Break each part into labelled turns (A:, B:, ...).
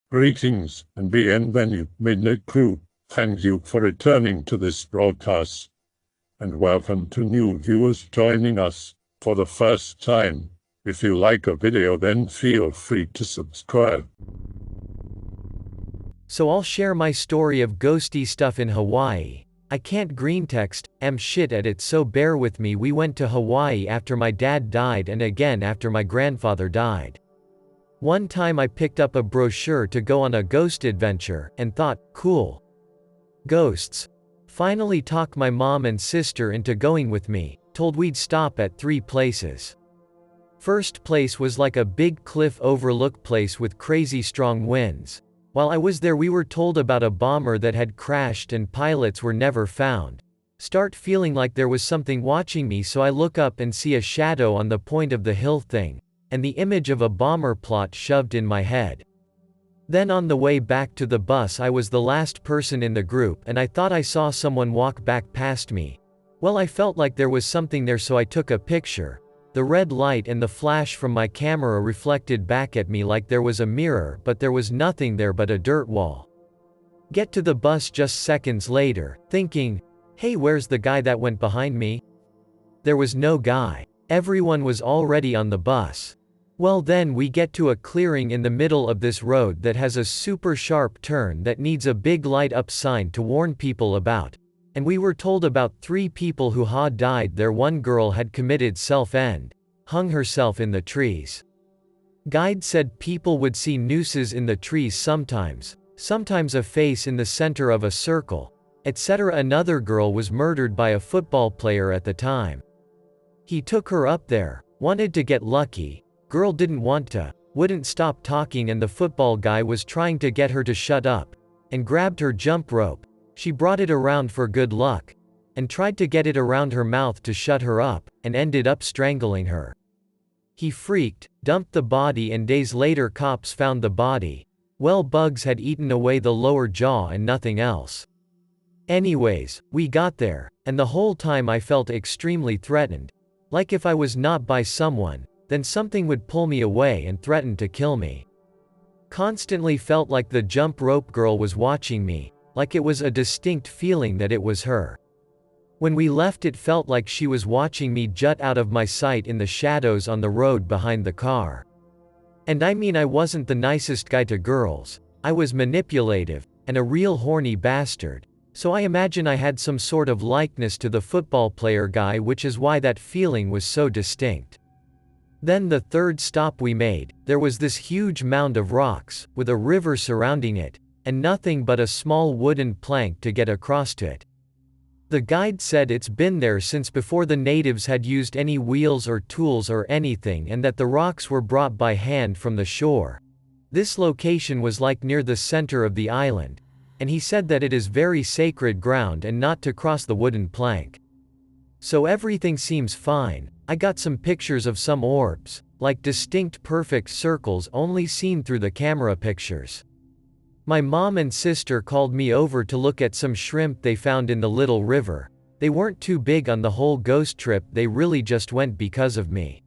A: Greetings and bienvenue, midnight crew. Thank you for returning to this broadcast, and welcome to new viewers joining us for the first time. If you like a video, then feel free to subscribe.
B: So I'll share my story of ghosty stuff in Hawaii. I can't greentext, am shit at it, so bear with me. We went to Hawaii after my dad died and again after my grandfather died. One time I picked up a brochure to go on a ghost adventure, and thought, cool. Ghosts. Finally talked my mom and sister into going with me, told we'd stop at 3 places. First place was like a big cliff overlook place with crazy strong winds. While I was there we were told about a bomber that had crashed and pilots were never found. Start feeling like there was something watching me, so I look up and see a shadow on the point of the hill thing, and the image of a bomber plot shoved in my head. Then on the way back to the bus I was the last person in the group and I thought I saw someone walk back past me. Well, I felt like there was something there, so I took a picture. The red light and the flash from my camera reflected back at me like there was a mirror, but there was nothing there but a dirt wall. Get to the bus just seconds later, thinking, hey, where's the guy that went behind me? There was no guy. Everyone was already on the bus. Well, then we get to a clearing in the middle of this road that has a super sharp turn that needs a big light up sign to warn people about. And we were told about 3 people who had died there. One girl had committed self-end, hung herself in the trees. Guide said people would see nooses in the trees sometimes a face in the center of a circle, etc. Another girl was murdered by a football player at the time. He took her up there, wanted to get lucky. Girl didn't want to, wouldn't stop talking, and the football guy was trying to get her to shut up, and grabbed her jump rope. She brought it around for good luck, and tried to get it around her mouth to shut her up, and ended up strangling her. He freaked, dumped the body, and days later cops found the body. Well, bugs had eaten away the lower jaw and nothing else. Anyways, we got there, and the whole time I felt extremely threatened. Like if I was not by someone, then something would pull me away and threaten to kill me. Constantly felt like the jump rope girl was watching me, like it was a distinct feeling that it was her. When we left it felt like she was watching me jut out of my sight in the shadows on the road behind the car. And I mean, I wasn't the nicest guy to girls, I was manipulative, and a real horny bastard, so I imagine I had some sort of likeness to the football player guy, which is why that feeling was so distinct. Then the third stop we made, there was this huge mound of rocks, with a river surrounding it, and nothing but a small wooden plank to get across to it. The guide said it's been there since before the natives had used any wheels or tools or anything, and that the rocks were brought by hand from the shore. This location was like near the center of the island, and he said that it is very sacred ground and not to cross the wooden plank. So everything seems fine. I got some pictures of some orbs, like distinct perfect circles only seen through the camera pictures. My mom and sister called me over to look at some shrimp they found in the little river. They weren't too big on the whole ghost trip, they really just went because of me.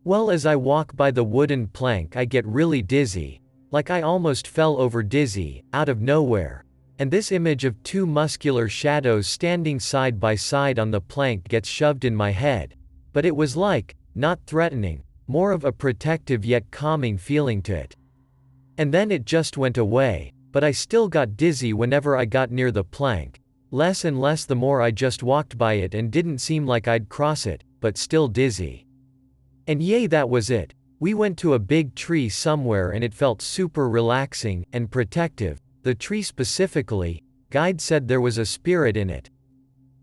B: Well, as I walk by the wooden plank I get really dizzy, like I almost fell over dizzy, out of nowhere. And this image of 2 muscular shadows standing side by side on the plank gets shoved in my head. But it was like, not threatening, more of a protective yet calming feeling to it. And then it just went away, but I still got dizzy whenever I got near the plank. Less and less the more I just walked by it, and didn't seem like I'd cross it, but still dizzy. And yay, that was it. We went to a big tree somewhere and it felt super relaxing and protective. The tree specifically, guide said there was a spirit in it.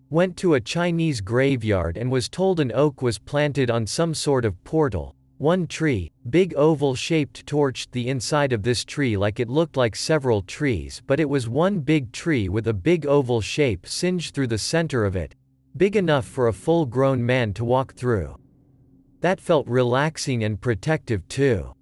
B: Went to a Chinese graveyard and was told an oak was planted on some sort of portal. One tree, big oval-shaped, torched the inside of this tree like it looked like several trees, but it was one big tree with a big oval shape singed through the center of it, big enough for a full-grown man to walk through. That felt relaxing and protective too.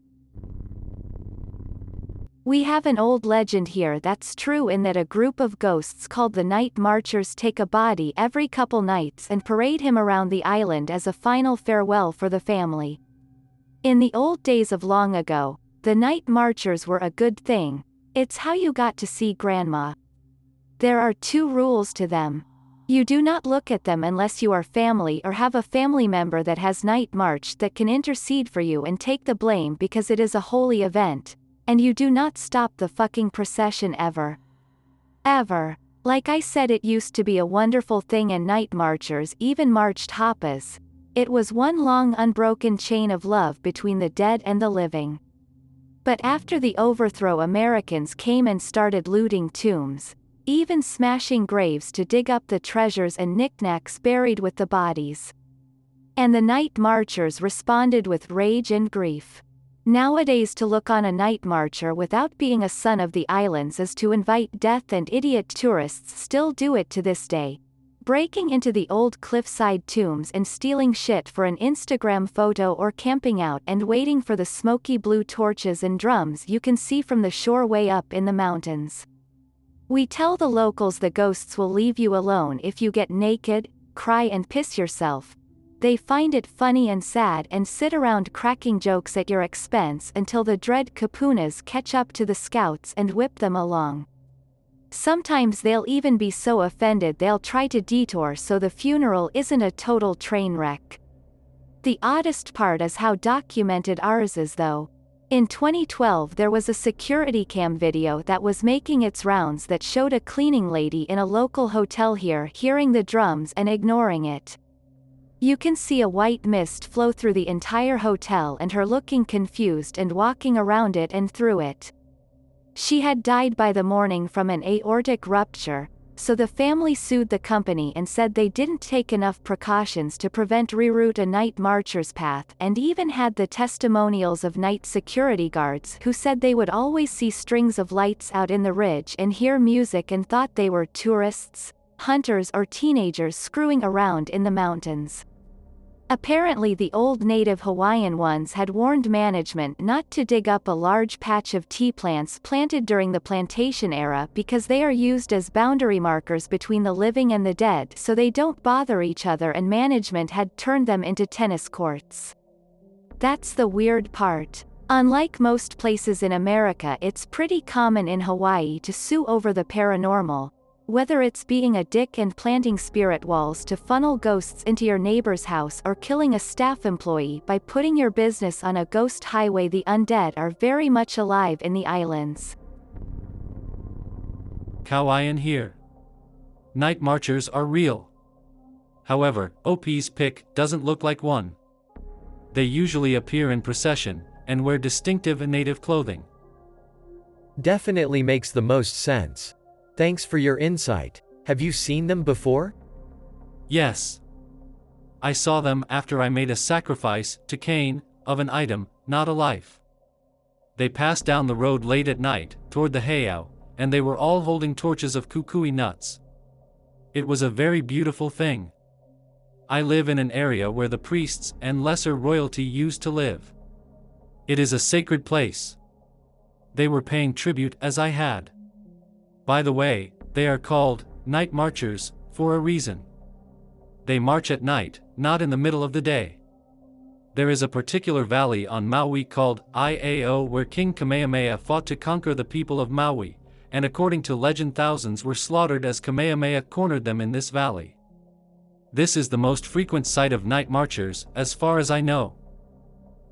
C: We have an old legend here that's true, in that a group of ghosts called the Night Marchers take a body every couple nights and parade him around the island as a final farewell for the family. In the old days of long ago, The night marchers were a good thing. It's how you got to see Grandma. There are 2 rules to them. You do not look at them unless you are family or have a family member that has night marched that can intercede for you and take the blame because it is a holy event. And you do not stop the fucking procession ever. Ever. Like I said, it used to be a wonderful thing, and night marchers even marched hapas. It was one long unbroken chain of love between the dead and the living. But after the overthrow, Americans came and started looting tombs, even smashing graves to dig up the treasures and knickknacks buried with the bodies. And the night marchers responded with rage and grief. Nowadays, to look on a night marcher without being a son of the islands is to invite death, and idiot tourists still do it to this day. Breaking into the old cliffside tombs and stealing shit for an Instagram photo, or camping out and waiting for the smoky blue torches and drums you can see from the shore way up in the mountains. We tell the locals the ghosts will leave you alone if you get naked, cry and piss yourself. They find it funny and sad and sit around cracking jokes at your expense until the dread kapunas catch up to the scouts and whip them along. Sometimes they'll even be so offended they'll try to detour so the funeral isn't a total train wreck. The oddest part is how documented ours is, though. In 2012 there was a security cam video that was making its rounds that showed a cleaning lady in a local hotel here hearing the drums and ignoring it. You can see a white mist flow through the entire hotel and her looking confused and walking around it and through it. She had died by the morning from an aortic rupture, so the family sued the company and said they didn't take enough precautions to reroute a night marcher's path, and even had the testimonials of night security guards who said they would always see strings of lights out in the ridge and hear music and thought they were tourists, hunters or teenagers screwing around in the mountains. Apparently the old native Hawaiian ones had warned management not to dig up a large patch of tea plants planted during the plantation era because they are used as boundary markers between the living and the dead, so they don't bother each other, and management had turned them into tennis courts. That's the weird part. Unlike most places in America, it's pretty common in Hawaii to sue over the paranormal. Whether it's being a dick and planting spirit walls to funnel ghosts into your neighbor's house, or killing a staff employee by putting your business on a ghost highway, the undead are very much alive in the islands.
D: Hawaiian here. Night marchers are real. However, OP's pick doesn't look like one. They usually appear in procession, and wear distinctive and native clothing.
B: Definitely makes the most sense. Thanks for your insight. Have you seen them before?
D: Yes. I saw them after I made a sacrifice to Cain of an item, not a life. They passed down the road late at night, toward the heiau, and they were all holding torches of kukui nuts. It was a very beautiful thing. I live in an area where the priests and lesser royalty used to live. It is a sacred place. They were paying tribute as I had. By the way, they are called night marchers for a reason. They march at night, not in the middle of the day. There is a particular valley on Maui called Iao where King Kamehameha fought to conquer the people of Maui, and according to legend thousands were slaughtered as Kamehameha cornered them in this valley. This is the most frequent site of night marchers, as far as I know.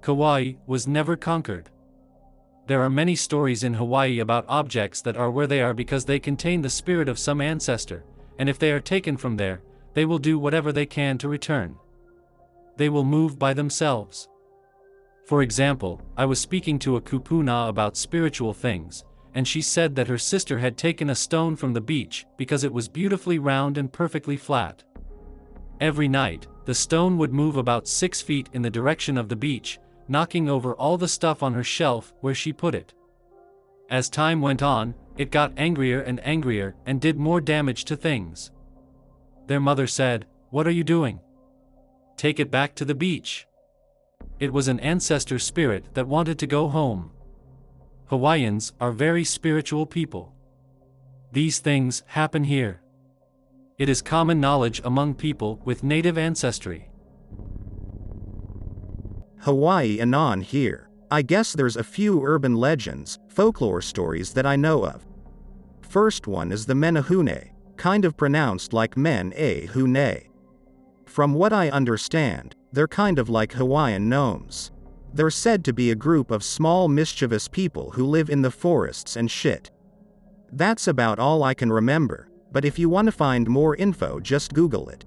D: Kauai was never conquered. There are many stories in Hawaii about objects that are where they are because they contain the spirit of some ancestor, and if they are taken from there, they will do whatever they can to return. They will move by themselves. For example, I was speaking to a kupuna about spiritual things, and she said that her sister had taken a stone from the beach because it was beautifully round and perfectly flat. Every night, the stone would move about 6 feet in the direction of the beach, knocking over all the stuff on her shelf where she put it. As time went on, it got angrier and did more damage to things. Their mother said, "What are you doing? Take it back to the beach." It was an ancestor spirit that wanted to go home. Hawaiians are very spiritual people. These things happen here. It is common knowledge among people with native ancestry.
E: Hawaii Anon here. I guess there's a few urban legends, folklore stories that I know of. First one is the Menehune, kind of pronounced like men-a-hune. From what I understand, they're kind of like Hawaiian gnomes. They're said to be a group of small mischievous people who live in the forests and shit. That's about all I can remember, but if you want to find more info, just Google it.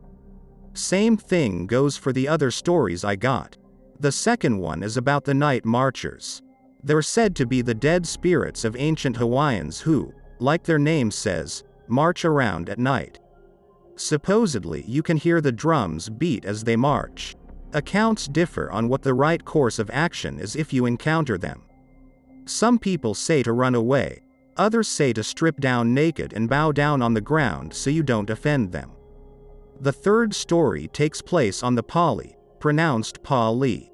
E: Same thing goes for the other stories I got. The second one is about the night marchers. They're said to be the dead spirits of ancient Hawaiians who, like their name says, march around at night. Supposedly you can hear the drums beat as they march. Accounts differ on what the right course of action is if you encounter them. Some people say to run away, others say to strip down naked and bow down on the ground so you don't offend them. The third story takes place on the Pali, pronounced Pali.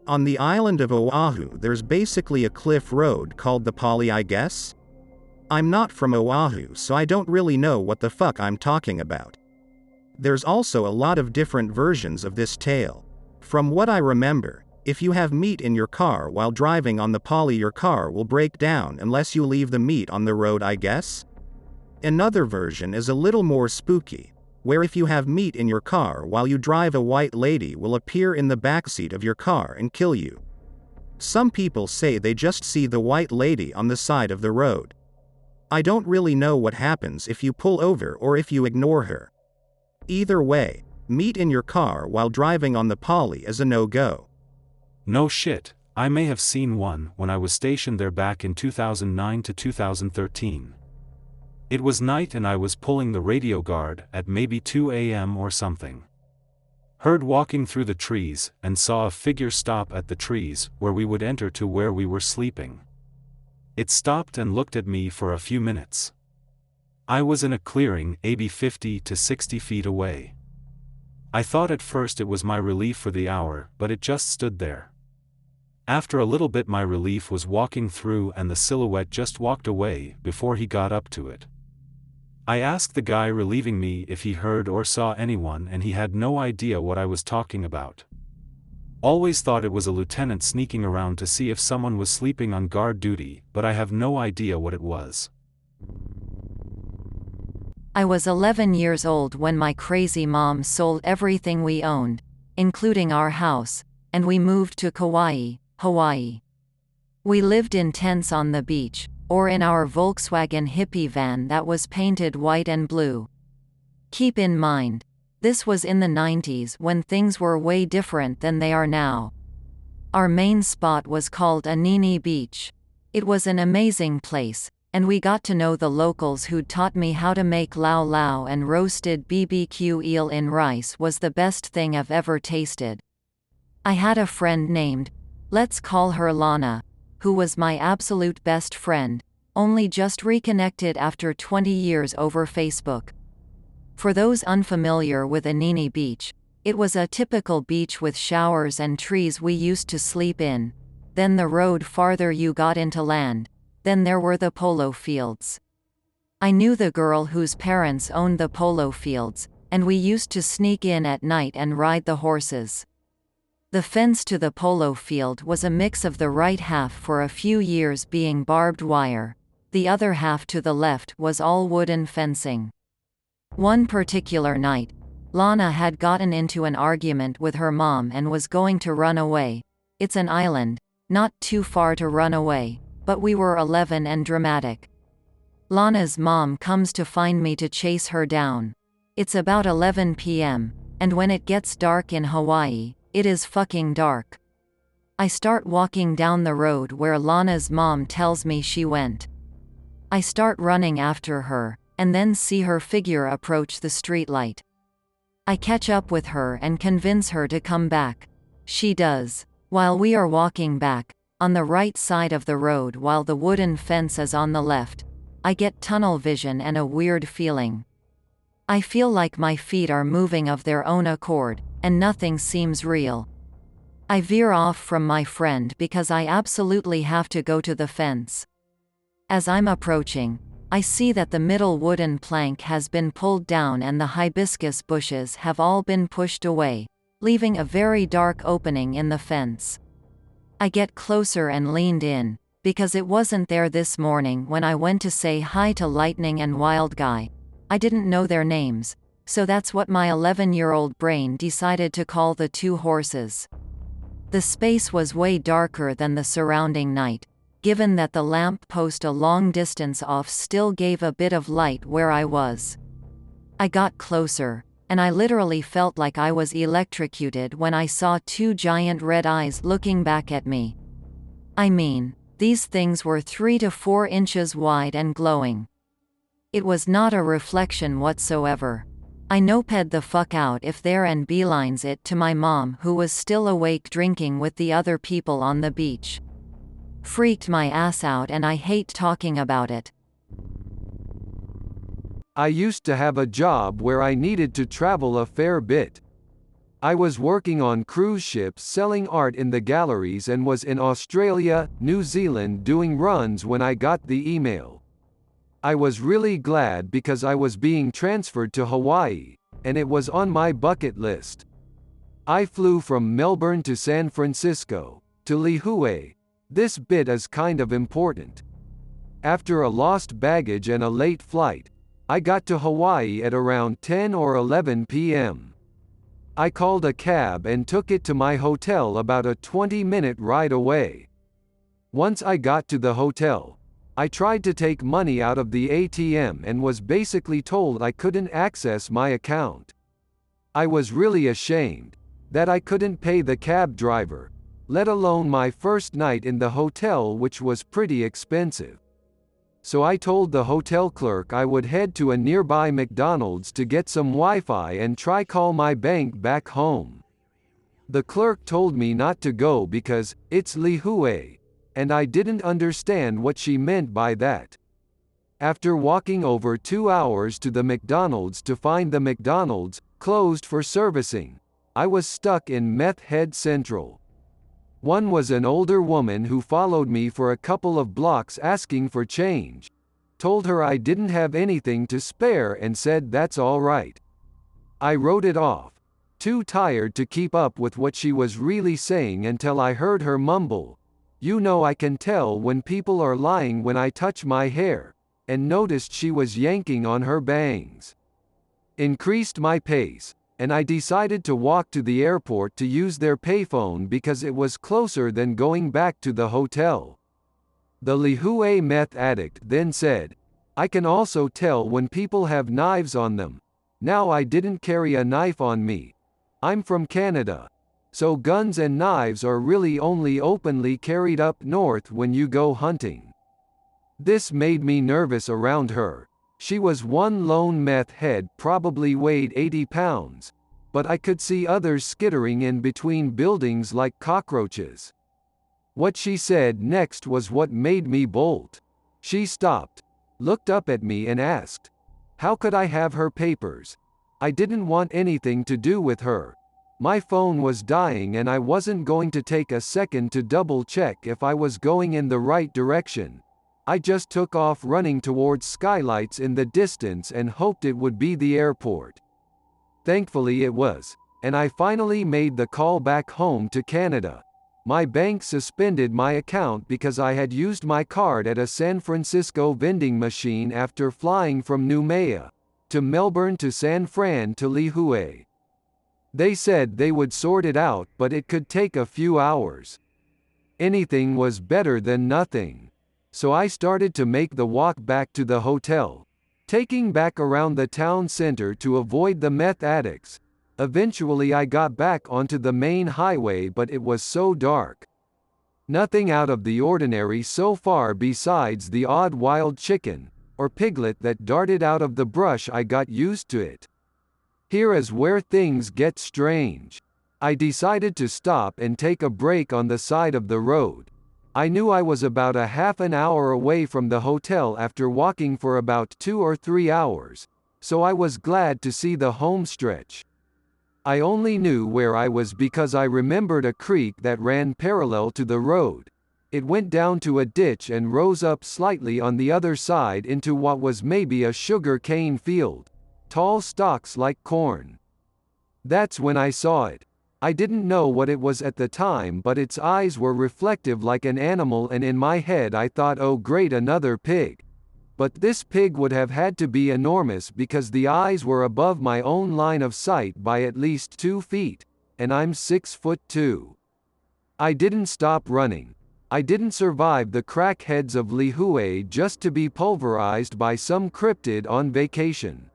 E: On the island of Oahu there's basically a cliff road called the Pali, I guess? I'm not from Oahu, so I don't really know what the fuck I'm talking about. There's also a lot of different versions of this tale. From what I remember, if you have meat in your car while driving on the Pali, your car will break down unless you leave the meat on the road, I guess? Another version is a little more spooky, where if you have meat in your car while you drive, a white lady will appear in the backseat of your car and kill you. Some people say they just see the white lady on the side of the road. I don't really know what happens if you pull over or if you ignore her. Either way, meat in your car while driving on the Pali is a no-go.
F: No shit, I may have seen one when I was stationed there back in 2009 to 2013. It was night and I was pulling the radio guard at maybe 2 a.m. or something. Heard walking through the trees and saw a figure stop at the trees where we would enter to where we were sleeping. It stopped and looked at me for a few minutes. I was in a clearing maybe 50 to 60 feet away. I thought at first it was my relief for the hour, but it just stood there. After a little bit my relief was walking through and the silhouette just walked away before he got up to it. I asked the guy relieving me if he heard or saw anyone and he had no idea what I was talking about. Always thought it was a lieutenant sneaking around to see if someone was sleeping on guard duty, but I have no idea what it was.
G: I was 11 years old when my crazy mom sold everything we owned, including our house, and we moved to Kauai, Hawaii. We lived in tents on the beach, or in our Volkswagen hippie van that was painted white and blue. Keep in mind, this was in the 90s when things were way different than they are now. Our main spot was called Anini Beach. It was an amazing place, and we got to know the locals who'd taught me how to make lau lau, and roasted BBQ eel in rice was the best thing I've ever tasted. I had a friend named, let's call her Lana, who was my absolute best friend, only just reconnected after 20 years over Facebook. For those unfamiliar with Anini Beach, it was a typical beach with showers and trees we used to sleep in, then the road farther you got into land, then there were the polo fields. I knew the girl whose parents owned the polo fields, and we used to sneak in at night and ride the horses. The fence to the polo field was a mix of the right half for a few years being barbed wire, the other half to the left was all wooden fencing. One particular night, Lana had gotten into an argument with her mom and was going to run away. It's an island, not too far to run away, but we were 11 and dramatic. Lana's mom comes to find me to chase her down. It's about 11 p.m., and when it gets dark in Hawaii, it is fucking dark. I start walking down the road where Lana's mom tells me she went. I start running after her, and then see her figure approach the streetlight. I catch up with her and convince her to come back. She does. While we are walking back, on the right side of the road while the wooden fence is on the left, I get tunnel vision and a weird feeling. I feel like my feet are moving of their own accord, and nothing seems real. I veer off from my friend because I absolutely have to go to the fence. As I'm approaching, I see that the middle wooden plank has been pulled down and the hibiscus bushes have all been pushed away, leaving a very dark opening in the fence. I get closer and leaned in, because it wasn't there this morning when I went to say hi to Lightning and Wild Guy. I didn't know their names, so that's what my 11-year-old brain decided to call the two horses. The space was way darker than the surrounding night, given that the lamp post a long distance off still gave a bit of light where I was. I got closer, and I literally felt like I was electrocuted when I saw two giant red eyes looking back at me. I mean, these things were 3 to 4 inches wide and glowing. It was not a reflection whatsoever. I noped the fuck out if there and beelines it to my mom, who was still awake drinking with the other people on the beach. Freaked my ass out, and I hate talking about it.
H: I used to have a job where I needed to travel a fair bit. I was working on cruise ships selling art in the galleries and was in Australia, New Zealand doing runs when I got the email. I was really glad because I was being transferred to Hawaii, and it was on my bucket list. I flew from Melbourne to San Francisco, to Lihue. This bit is kind of important. After a lost baggage and a late flight, I got to Hawaii at around 10 or 11 p.m. I called a cab and took it to my hotel about a 20-minute ride away. Once I got to the hotel, I tried to take money out of the ATM and was basically told I couldn't access my account. I was really ashamed that I couldn't pay the cab driver, let alone my first night in the hotel, which was pretty expensive. So I told the hotel clerk I would head to a nearby McDonald's to get some Wi-Fi and try call my bank back home. The clerk told me not to go because it's Lihue, and I didn't understand what she meant by that. After walking over 2 hours to the McDonald's to find the McDonald's closed for servicing, I was stuck in Meth Head Central. One was an older woman who followed me for a couple of blocks asking for change. Told her I didn't have anything to spare and said that's all right. I wrote it off, too tired to keep up with what she was really saying, until I heard her mumble, "You know, I can tell when people are lying when I touch my hair," and noticed she was yanking on her bangs. Increased my pace, and I decided to walk to the airport to use their payphone because it was closer than going back to the hotel. The Lihue meth addict then said, "I can also tell when people have knives on them. Now, I didn't carry a knife on me. I'm from Canada. So guns and knives are really only openly carried up north when you go hunting." This made me nervous around her. She was one lone meth head, probably weighed 80 pounds, but I could see others skittering in between buildings like cockroaches. What she said next was what made me bolt. She stopped, looked up at me and asked, how could I have her papers? I didn't want anything to do with her. My phone was dying and I wasn't going to take a second to double check if I was going in the right direction. I just took off running towards skylights in the distance and hoped it would be the airport. Thankfully it was, and I finally made the call back home to Canada. My bank suspended my account because I had used my card at a San Francisco vending machine after flying from Noumea to Melbourne to San Fran to Lihue. They said they would sort it out, but it could take a few hours. Anything was better than nothing. So I started to make the walk back to the hotel, taking back around the town center to avoid the meth addicts. Eventually I got back onto the main highway, but it was so dark. Nothing out of the ordinary so far besides the odd wild chicken, or piglet that darted out of the brush. I got used to it. Here is where things get strange. I decided to stop and take a break on the side of the road. I knew I was about a half an hour away from the hotel after walking for about 2 or 3 hours, so I was glad to see the home stretch. I only knew where I was because I remembered a creek that ran parallel to the road. It went down to a ditch and rose up slightly on the other side into what was maybe a sugar cane field. Tall stalks like corn. That's when I saw it. I didn't know what it was at the time, but its eyes were reflective like an animal, and in my head I thought, oh great, another pig. But this pig would have had to be enormous because the eyes were above my own line of sight by at least 2 feet, and I'm 6'2". I didn't stop running. I didn't survive the crackheads of Lihue just to be pulverized by some cryptid on vacation.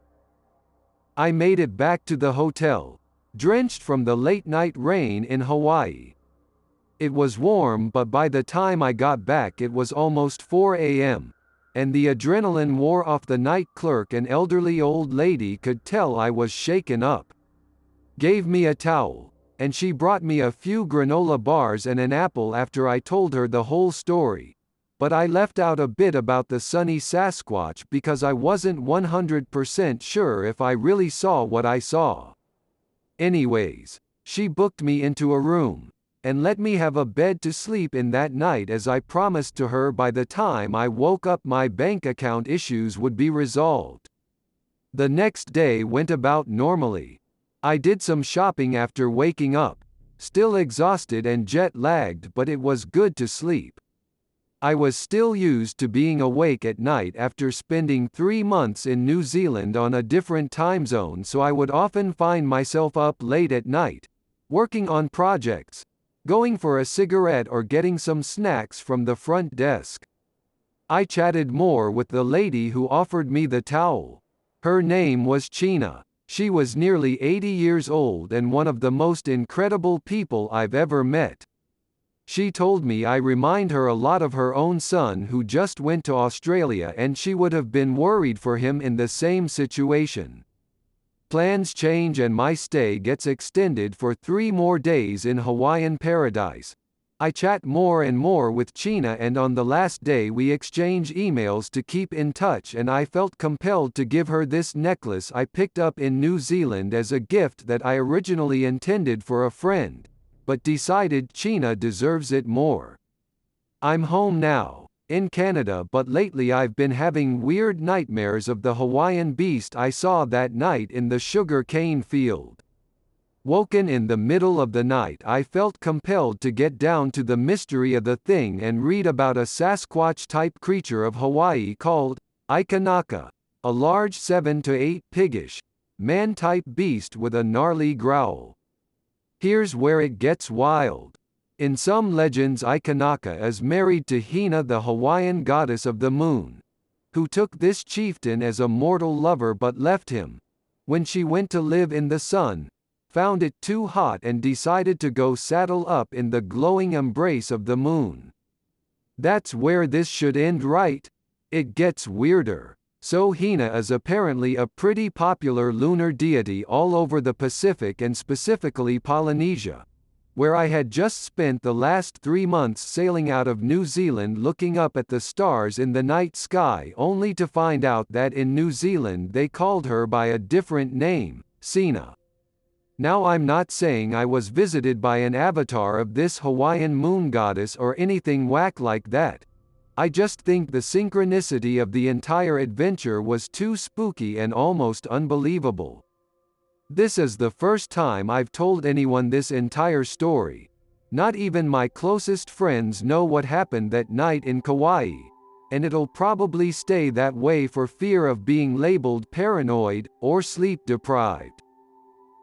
H: I made it back to the hotel, drenched from the late-night rain in Hawaii. It was warm, but by the time I got back it was almost 4 a.m., and the adrenaline wore off. The night clerk, an elderly old lady, could tell I was shaken up. Gave me a towel, and she brought me a few granola bars and an apple after I told her the whole story. But I left out a bit about the sunny Sasquatch because I wasn't 100% sure if I really saw what I saw. Anyways, she booked me into a room, and let me have a bed to sleep in that night, as I promised to her by the time I woke up my bank account issues would be resolved. The next day went about normally. I did some shopping after waking up, still exhausted and jet-lagged, but it was good to sleep. I was still used to being awake at night after spending 3 months in New Zealand on a different time zone, so I would often find myself up late at night, working on projects, going for a cigarette, or getting some snacks from the front desk. I chatted more with the lady who offered me the towel. Her name was Cina. She was nearly 80 years old and one of the most incredible people I've ever met. She told me I remind her a lot of her own son, who just went to Australia, and she would have been worried for him in the same situation. Plans change and my stay gets extended for 3 more days in Hawaiian paradise. I chat more and more with Cina, and on the last day we exchange emails to keep in touch, and I felt compelled to give her this necklace I picked up in New Zealand as a gift that I originally intended for a friend, but decided Cina deserves it more. I'm home now, in Canada, but lately I've been having weird nightmares of the Hawaiian beast I saw that night in the sugar cane field. Woken in the middle of the night, I felt compelled to get down to the mystery of the thing and read about a Sasquatch-type creature of Hawaii called Aikanaka, a large 7 to 8 piggish, man-type beast with a gnarly growl. Here's where it gets wild. In some legends, Aikanaka is married to Hina, the Hawaiian goddess of the moon, who took this chieftain as a mortal lover but left him. When she went to live in the sun, found it too hot and decided to go saddle up in the glowing embrace of the moon. That's where this should end, right? It gets weirder. So Hina is apparently a pretty popular lunar deity all over the Pacific, and specifically Polynesia, where I had just spent the last 3 months sailing out of New Zealand looking up at the stars in the night sky, only to find out that in New Zealand they called her by a different name, Cina. Now, I'm not saying I was visited by an avatar of this Hawaiian moon goddess or anything whack like that. I just think the synchronicity of the entire adventure was too spooky and almost unbelievable. This is the first time I've told anyone this entire story. Not even my closest friends know what happened that night in Kauai, and it'll probably stay that way for fear of being labeled paranoid or sleep deprived.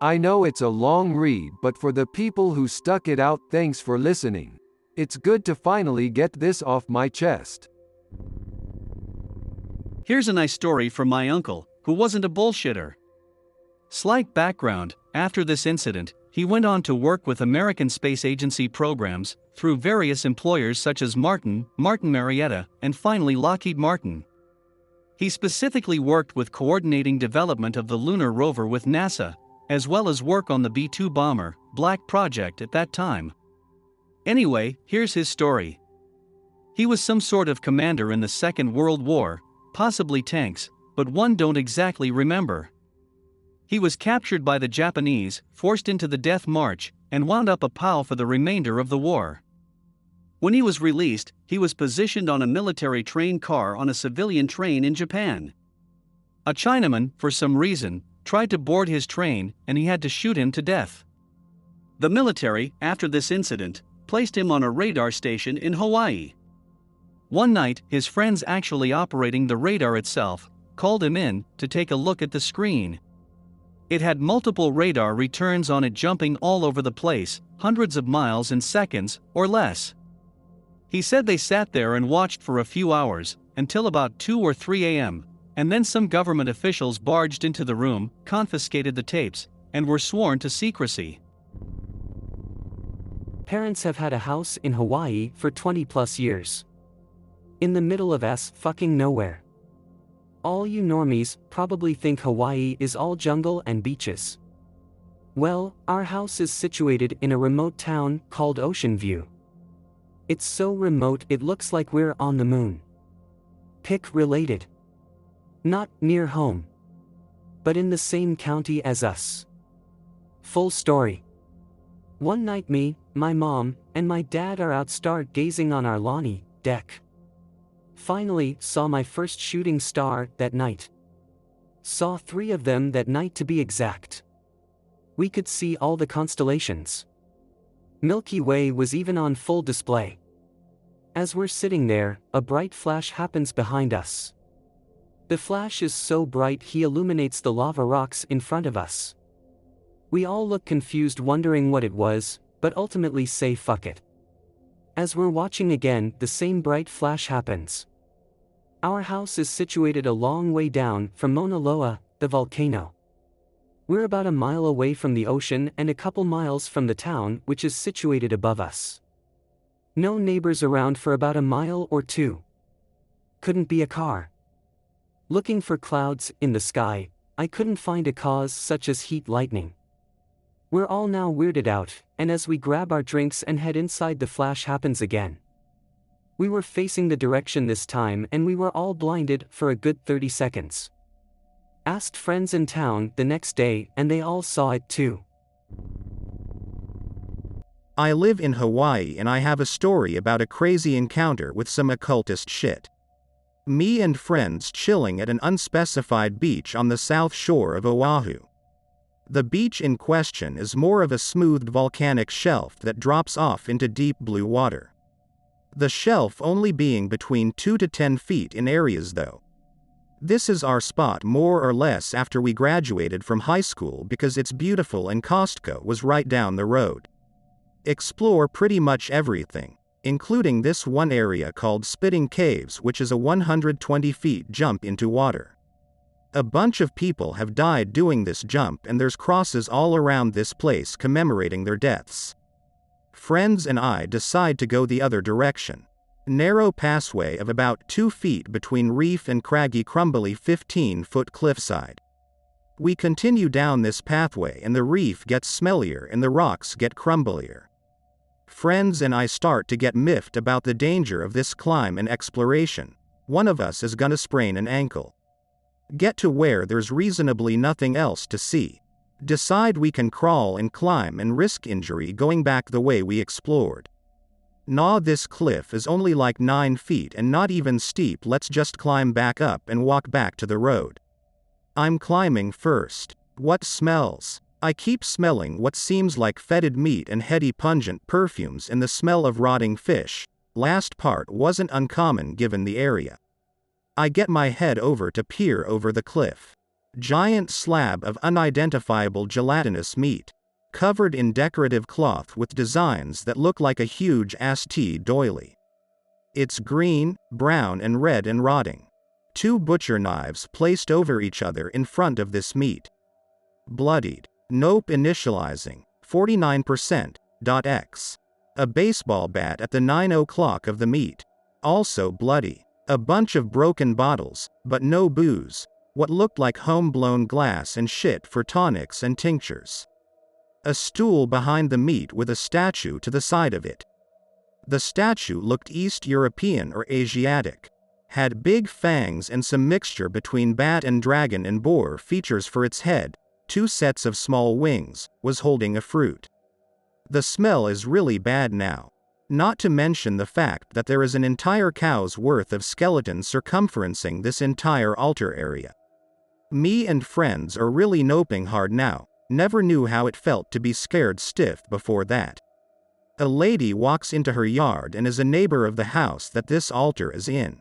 H: I know it's a long read, but for the people who stuck it out, thanks for listening. It's good to finally get this off my chest.
I: Here's a nice story from my uncle, who wasn't a bullshitter. Slight background: after this incident, he went on to work with American Space Agency programs, through various employers such as Martin Marietta, and finally Lockheed Martin. He specifically worked with coordinating development of the lunar rover with NASA, as well as work on the B-2 bomber, Black Project at that time. Anyway, here's his story. He was some sort of commander in the Second World War, possibly tanks, but one don't exactly remember. He was captured by the Japanese, forced into the Death March, and wound up a POW for the remainder of the war. When he was released, he was positioned on a military train car on a civilian train in Japan. A Chinaman, for some reason, tried to board his train, and he had to shoot him to death. The military, after this incident, placed him on a radar station in Hawaii. One night, his friends actually operating the radar itself called him in to take a look at the screen. It had multiple radar returns on it jumping all over the place, hundreds of miles in seconds or less. He said they sat there and watched for a few hours, until about 2 or 3 a.m., and then some government officials barged into the room, confiscated the tapes, and were sworn to secrecy.
J: Parents have had a house in Hawaii for 20+ years. In the middle of fucking nowhere. All you normies probably think Hawaii is all jungle and beaches. Well, our house is situated in a remote town called Ocean View. It's so remote it looks like we're on the moon. Pic related. Not near home. But in the same county as us. Full story. One night me, my mom, and my dad are out stargazing on our lawny deck. Finally saw my first shooting star that night. Saw 3 of them that night to be exact. We could see all the constellations. Milky Way was even on full display. As we're sitting there, a bright flash happens behind us. The flash is so bright he illuminates the lava rocks in front of us. We all look confused wondering what it was, but ultimately say fuck it. As we're watching again, the same bright flash happens. Our house is situated a long way down from Mauna Loa, the volcano. We're about a mile away from the ocean and a couple miles from the town which is situated above us. No neighbors around for about a mile or 2. Couldn't be a car. Looking for clouds in the sky, I couldn't find a cause such as heat lightning. We're all now weirded out, and as we grab our drinks and head inside, the flash happens again. We were facing the direction this time and we were all blinded for a good 30 seconds. Asked friends in town the next day and they all saw it too.
E: I live in Hawaii and I have a story about a crazy encounter with some occultist shit. Me and friends chilling at an unspecified beach on the south shore of Oahu. The beach in question is more of a smoothed volcanic shelf that drops off into deep blue water. The shelf only being between 2 to 10 feet in areas though. This is our spot more or less after we graduated from high school because it's beautiful and Costco was right down the road. Explore pretty much everything, including this one area called Spitting Caves, which is a 120 feet jump into water. A bunch of people have died doing this jump and there's crosses all around this place commemorating their deaths. Friends and I decide to go the other direction. Narrow passway of about 2 feet between reef and craggy crumbly 15-foot cliffside. We continue down this pathway and the reef gets smellier and the rocks get crumblier. Friends and I start to get miffed about the danger of this climb and exploration. One of us is gonna sprain an ankle. Get to where there's reasonably nothing else to see. Decide we can crawl and climb and risk injury going back the way we explored. Nah, this cliff is only like 9 feet and not even steep, let's just climb back up and walk back to the road. I'm climbing first. What smells? I keep smelling what seems like fetid meat and heady pungent perfumes and the smell of rotting fish. Last part wasn't uncommon given the area. I get my head over to peer over the cliff. Giant slab of unidentifiable gelatinous meat, covered in decorative cloth with designs that look like a huge tea doily. It's green, brown and red and rotting. 2 butcher knives placed over each other in front of this meat. Bloodied. Nope, initializing. 49%.x. A baseball bat at the 9 o'clock of the meat. Also bloody. A bunch of broken bottles, but no booze. What looked like home-blown glass and shit for tonics and tinctures. A stool behind the meat with a statue to the side of it. The statue looked East European or Asiatic. Had big fangs and some mixture between bat and dragon and boar features for its head, 2 sets of small wings, was holding a fruit. The smell is really bad now. Not to mention the fact that there is an entire cow's worth of skeletons circumferencing this entire altar area. Me and friends are really noping hard now. Never knew how it felt to be scared stiff before that. A lady walks into her yard and is a neighbor of the house that this altar is in.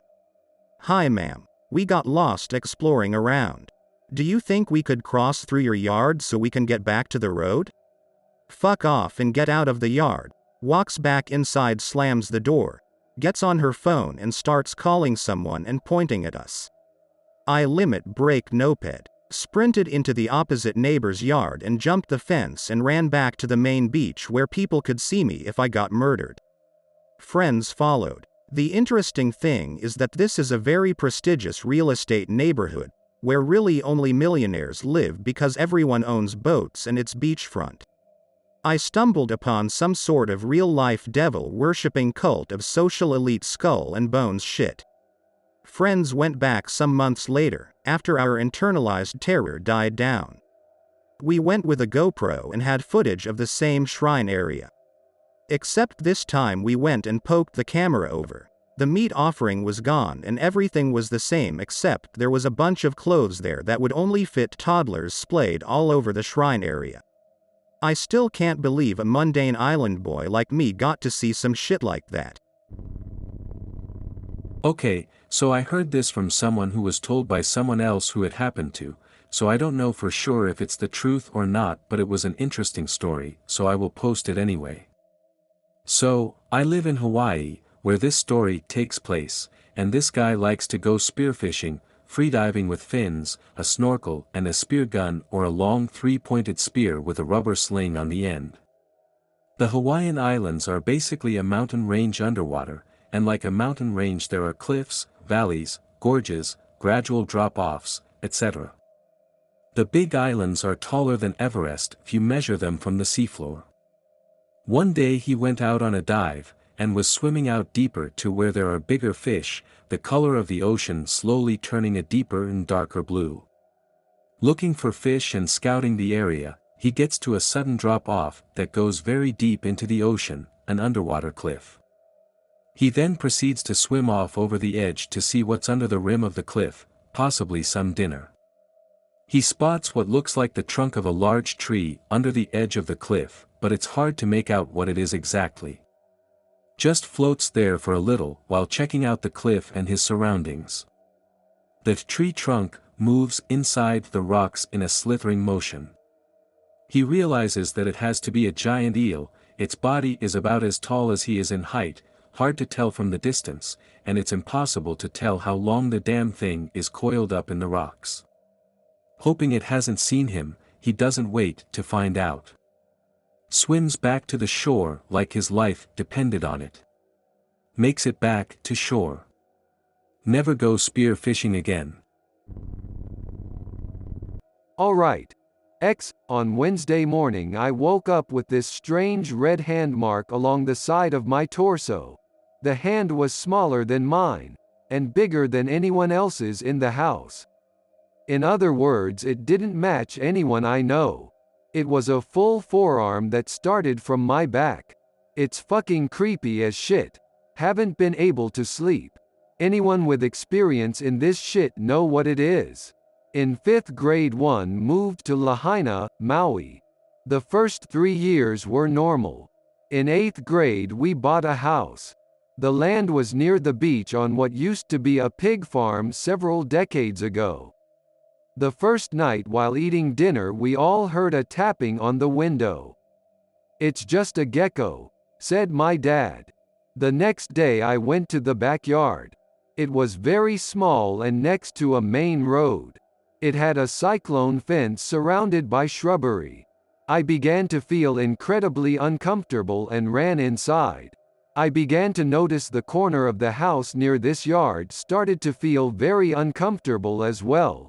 E: Hi ma'am, we got lost exploring around. Do you think we could cross through your yard so we can get back to the road? Fuck off and get out of the yard. Walks back inside, slams the door, gets on her phone and starts calling someone and pointing at us. I limit brake noped, sprinted into the opposite neighbor's yard and jumped the fence and ran back to the main beach where people could see me if I got murdered. Friends followed. The interesting thing is that this is a very prestigious real estate neighborhood, where really only millionaires live because everyone owns boats and it's beachfront. I stumbled upon some sort of real-life devil-worshipping cult of social elite skull and bones shit. Friends went back some months later, after our internalized terror died down. We went with a GoPro and had footage of the same shrine area. Except this time we went and poked the camera over. The meat offering was gone and everything was the same except there was a bunch of clothes there that would only fit toddlers splayed all over the shrine area. I still can't believe a mundane island boy like me got to see some shit like that.
K: Okay, so I heard this from someone who was told by someone else who it happened to, so I don't know for sure if it's the truth or not, but it was an interesting story, so I will post it anyway. So, I live in Hawaii, where this story takes place, and this guy likes to go spearfishing, freediving with fins, a snorkel and a spear gun or a long three-pointed spear with a rubber sling on the end. The Hawaiian Islands are basically a mountain range underwater, and like a mountain range there are cliffs, valleys, gorges, gradual drop-offs, etc. The big islands are taller than Everest if you measure them from the seafloor. One day he went out on a dive, and was swimming out deeper to where there are bigger fish, the color of the ocean slowly turning a deeper and darker blue. Looking for fish and scouting the area, he gets to a sudden drop-off that goes very deep into the ocean, an underwater cliff. He then proceeds to swim off over the edge to see what's under the rim of the cliff, possibly some dinner. He spots what looks like the trunk of a large tree under the edge of the cliff, but it's hard to make out what it is exactly. Just floats there for a little while checking out the cliff and his surroundings. The tree trunk moves inside the rocks in a slithering motion. He realizes that it has to be a giant eel, its body is about as tall as he is in height, hard to tell from the distance, and it's impossible to tell how long the damn thing is coiled up in the rocks. Hoping it hasn't seen him, he doesn't wait to find out. Swims back to the shore like his life depended on it. Makes it back to shore. Never go spear fishing again.
H: Alright. On Wednesday morning I woke up with this strange red hand mark along the side of my torso. The hand was smaller than mine, and bigger than anyone else's in the house. In other words, it didn't match anyone I know. It was a full forearm that started from my back. It's fucking creepy as shit. Haven't been able to sleep. Anyone with experience in this shit know what it is. In 5th grade 1 moved to Lahaina, Maui. The first 3 years were normal. In 8th grade we bought a house. The land was near the beach on what used to be a pig farm several decades ago. The first night while eating dinner we all heard a tapping on the window. "It's just a gecko," said my dad. The next day I went to the backyard. It was very small and next to a main road. It had a cyclone fence surrounded by shrubbery. I began to feel incredibly uncomfortable and ran inside. I began to notice the corner of the house near this yard started to feel very uncomfortable as well.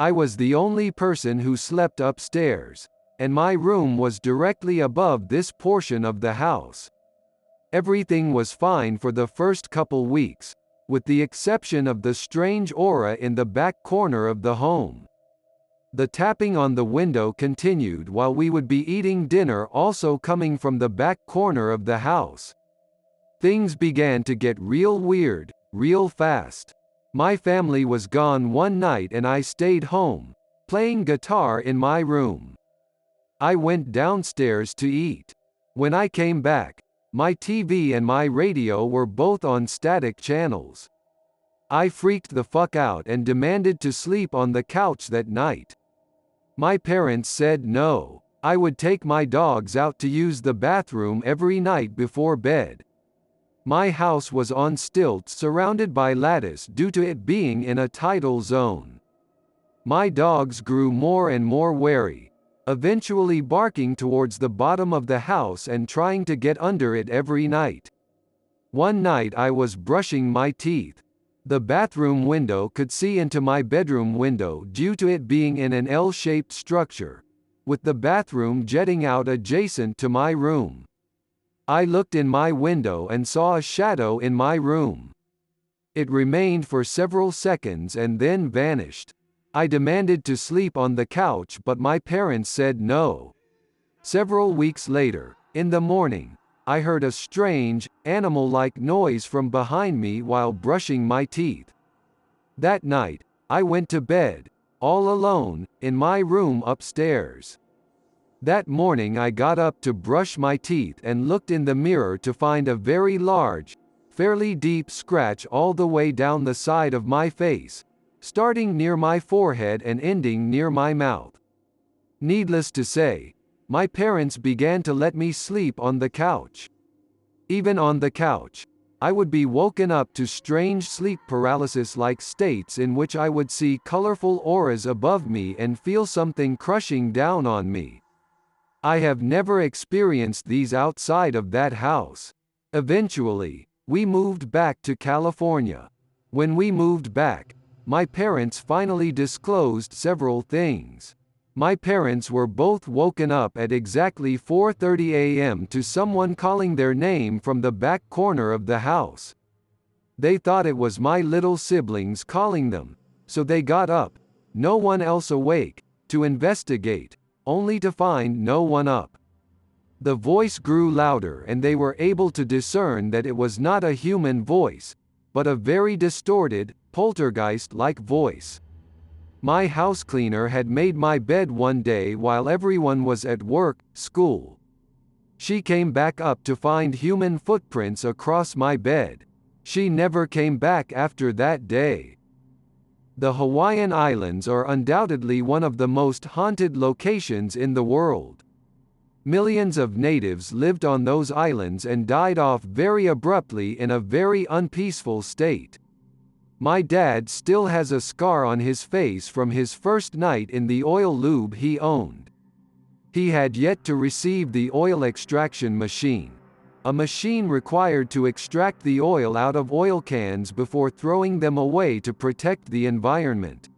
H: I was the only person who slept upstairs, and my room was directly above this portion of the house. Everything was fine for the first couple weeks, with the exception of the strange aura in the back corner of the home. The tapping on the window continued while we would be eating dinner, also coming from the back corner of the house. Things began to get real weird, real fast. My family was gone one night and I stayed home, playing guitar in my room. I went downstairs to eat. When I came back, my TV and my radio were both on static channels. I freaked the fuck out and demanded to sleep on the couch that night. My parents said no. I would take my dogs out to use the bathroom every night before bed. My house was on stilts surrounded by lattice due to it being in a tidal zone. My dogs grew more and more wary, eventually barking towards the bottom of the house and trying to get under it every night. One night I was brushing my teeth. The bathroom window could see into my bedroom window due to it being in an L-shaped structure, with the bathroom jetting out adjacent to my room. I looked in my window and saw a shadow in my room. It remained for several seconds and then vanished. I demanded to sleep on the couch but my parents said no. Several weeks later, in the morning, I heard a strange, animal-like noise from behind me while brushing my teeth. That night, I went to bed, all alone, in my room upstairs. That morning I got up to brush my teeth and looked in the mirror to find a very large, fairly deep scratch all the way down the side of my face, starting near my forehead and ending near my mouth. Needless to say, my parents began to let me sleep on the couch. Even on the couch, I would be woken up to strange sleep paralysis-like states in which I would see colorful auras above me and feel something crushing down on me. I have never experienced these outside of that house. Eventually, we moved back to California. When we moved back, my parents finally disclosed several things. My parents were both woken up at exactly 4:30 a.m. to someone calling their name from the back corner of the house. They thought it was my little siblings calling them, so they got up, no one else awake, to investigate, only to find no one up. The voice grew louder and they were able to discern that it was not a human voice, but a very distorted, poltergeist-like voice. My house cleaner had made my bed one day while everyone was at work, school. She came back up to find human footprints across my bed. She never came back after that day. The Hawaiian Islands are undoubtedly one of the most haunted locations in the world. Millions of natives lived on those islands and died off very abruptly in a very unpeaceful state. My dad still has a scar on his face from his first night in the oil lube he owned. He had yet to receive the oil extraction machine, a machine required to extract the oil out of oil cans before throwing them away to protect the environment.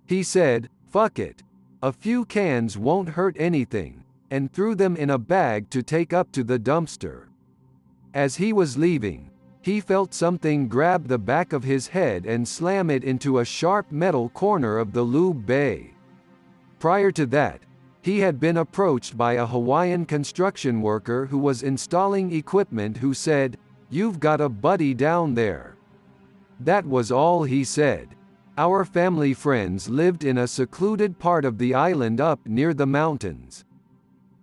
H: He said, "Fuck it. A few cans won't hurt anything," and threw them in a bag to take up to the dumpster. As he was leaving, he felt something grab the back of his head and slam it into a sharp metal corner of the lube bay. Prior to that, he had been approached by a Hawaiian construction worker who was installing equipment who said, "You've got a buddy down there." That was all he said. Our family friends lived in a secluded part of the island up near the mountains.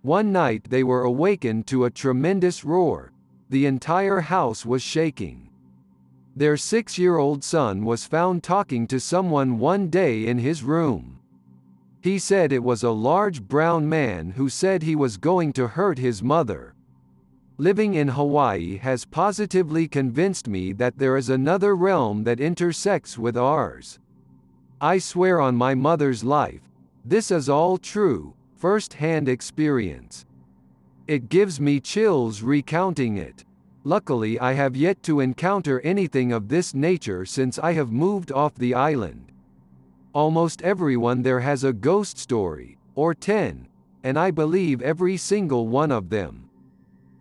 H: One night they were awakened to a tremendous roar. The entire house was shaking. Their 6-year-old son was found talking to someone one day in his room. He said it was a large brown man who said he was going to hurt his mother. Living in Hawaii has positively convinced me that there is another realm that intersects with ours. I swear on my mother's life, this is all true, first-hand experience. It gives me chills recounting it. Luckily I have yet to encounter anything of this nature since I have moved off the island. Almost everyone there has a ghost story, or 10, and I believe every single one of them.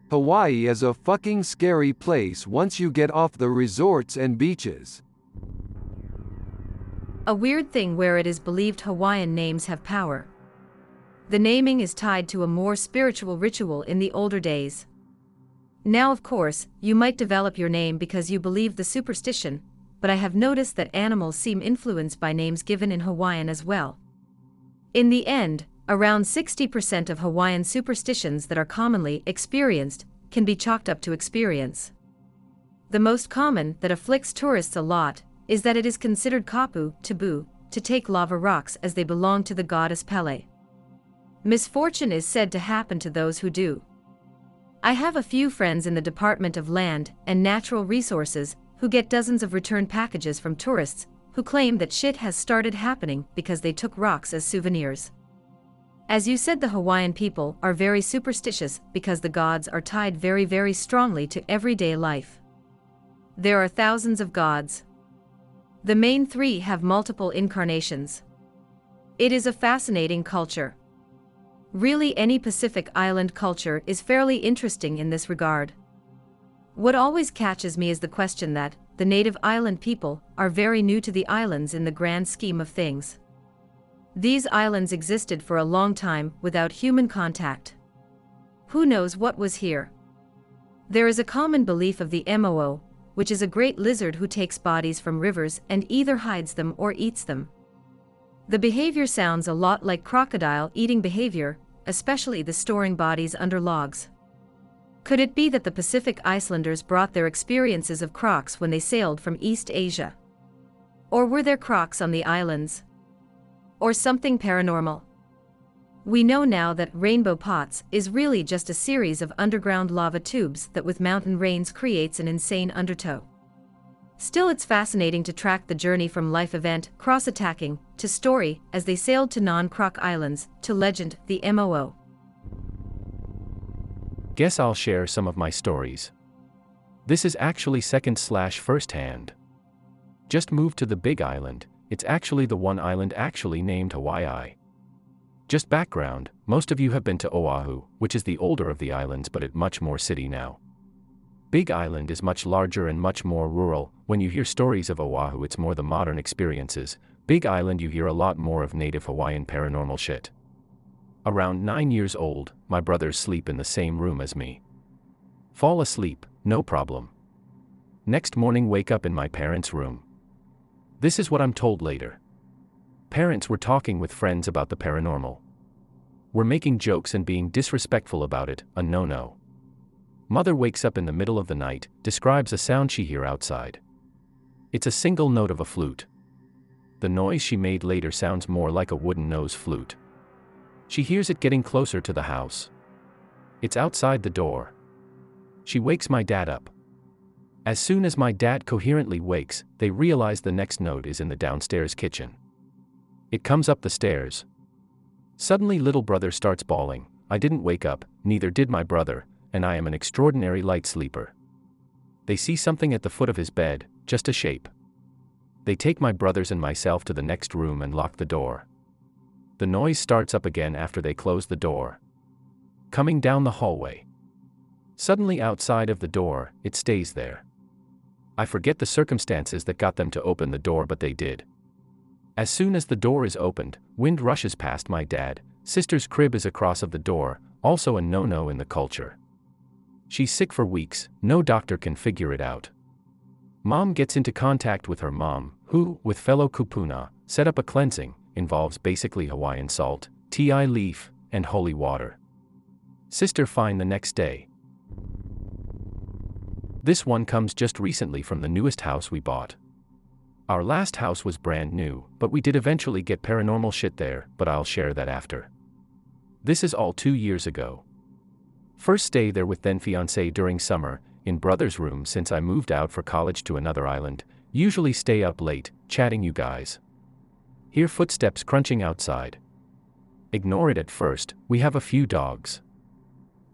H: Hawaii is a fucking scary place once you get off the resorts and beaches.
L: A weird thing where it is believed Hawaiian names have power. The naming is tied to a more spiritual ritual in the older days. Now of course, you might develop your name because you believe the superstition, but I have noticed that animals seem influenced by names given in Hawaiian as well. In the end, Around 60% of Hawaiian superstitions that are commonly experienced can be chalked up to experience. The most common, that afflicts tourists a lot, is that it is considered kapu, taboo, to take lava rocks as they belong to the goddess Pele. Misfortune is said to happen to those who do. I have a few friends in the Department of Land and Natural Resources who get dozens of return packages from tourists who claim that shit has started happening because they took rocks as souvenirs. As you said, the Hawaiian people are very superstitious because the gods are tied very, very strongly to everyday life. There are thousands of gods. The main three have multiple incarnations. It is a fascinating culture. Really, any Pacific Island culture is fairly interesting in this regard. What always catches me is the question that the native island people are very new to the islands in the grand scheme of things. These islands existed for a long time without human contact. Who knows what was here? There is a common belief of the Moo, which is a great lizard who takes bodies from rivers and either hides them or eats them. The behavior sounds a lot like crocodile eating behavior, especially the storing bodies under logs. Could it be that the Pacific Islanders brought their experiences of crocs when they sailed from East Asia? Or were there crocs on the islands? Or something paranormal? We know now that Rainbow Pots is really just a series of underground lava tubes that with mountain rains creates an insane undertow. Still, it's fascinating to track the journey from life event, cross-attacking, to story, as they sailed to non-croc islands, to legend, the Moo.
M: Guess I'll share some of my stories. This is actually second/first hand. Just moved to the Big Island. It's actually the one island actually named Hawaii. Just background, most of you have been to Oahu, which is the older of the islands but it's much more city now. Big Island is much larger and much more rural. When you hear stories of Oahu, it's more the modern experiences. Big Island, you hear a lot more of native Hawaiian paranormal shit. Around 9 years old, my brothers sleep in the same room as me. Fall asleep, no problem. Next morning, wake up in my parents' room. This is what I'm told later. Parents were talking with friends about the paranormal. We're making jokes and being disrespectful about it, a no-no. Mother wakes up in the middle of the night, describes a sound she hear outside. It's a single note of a flute. The noise she made later sounds more like a wooden nose flute. She hears it getting closer to the house. It's outside the door. She wakes my dad up. As soon as my dad coherently wakes, they realize the next note is in the downstairs kitchen. It comes up the stairs. Suddenly little brother starts bawling. I didn't wake up, neither did my brother, and I am an extraordinary light sleeper. They see something at the foot of his bed, just a shape. They take my brothers and myself to the next room and lock the door. The noise starts up again after they close the door. Coming down the hallway. Suddenly outside of the door, it stays there. I forget the circumstances that got them to open the door, but they did. As soon as the door is opened, wind rushes past my dad. Sister's crib is across of the door, also a no-no in the culture. She's sick for weeks, no doctor can figure it out. Mom gets into contact with her mom, who, with fellow kupuna, set up a cleansing, involves basically Hawaiian salt, ti leaf, and holy water. Sister fine the next day. This one comes just recently from the newest house we bought. Our last house was brand new, but we did eventually get paranormal shit there, but I'll share that after. This is all 2 years ago. First stay there with then fiance during summer, in brother's room since I moved out for college to another island, usually stay up late, chatting you guys. Hear footsteps crunching outside. Ignore it at first, we have a few dogs.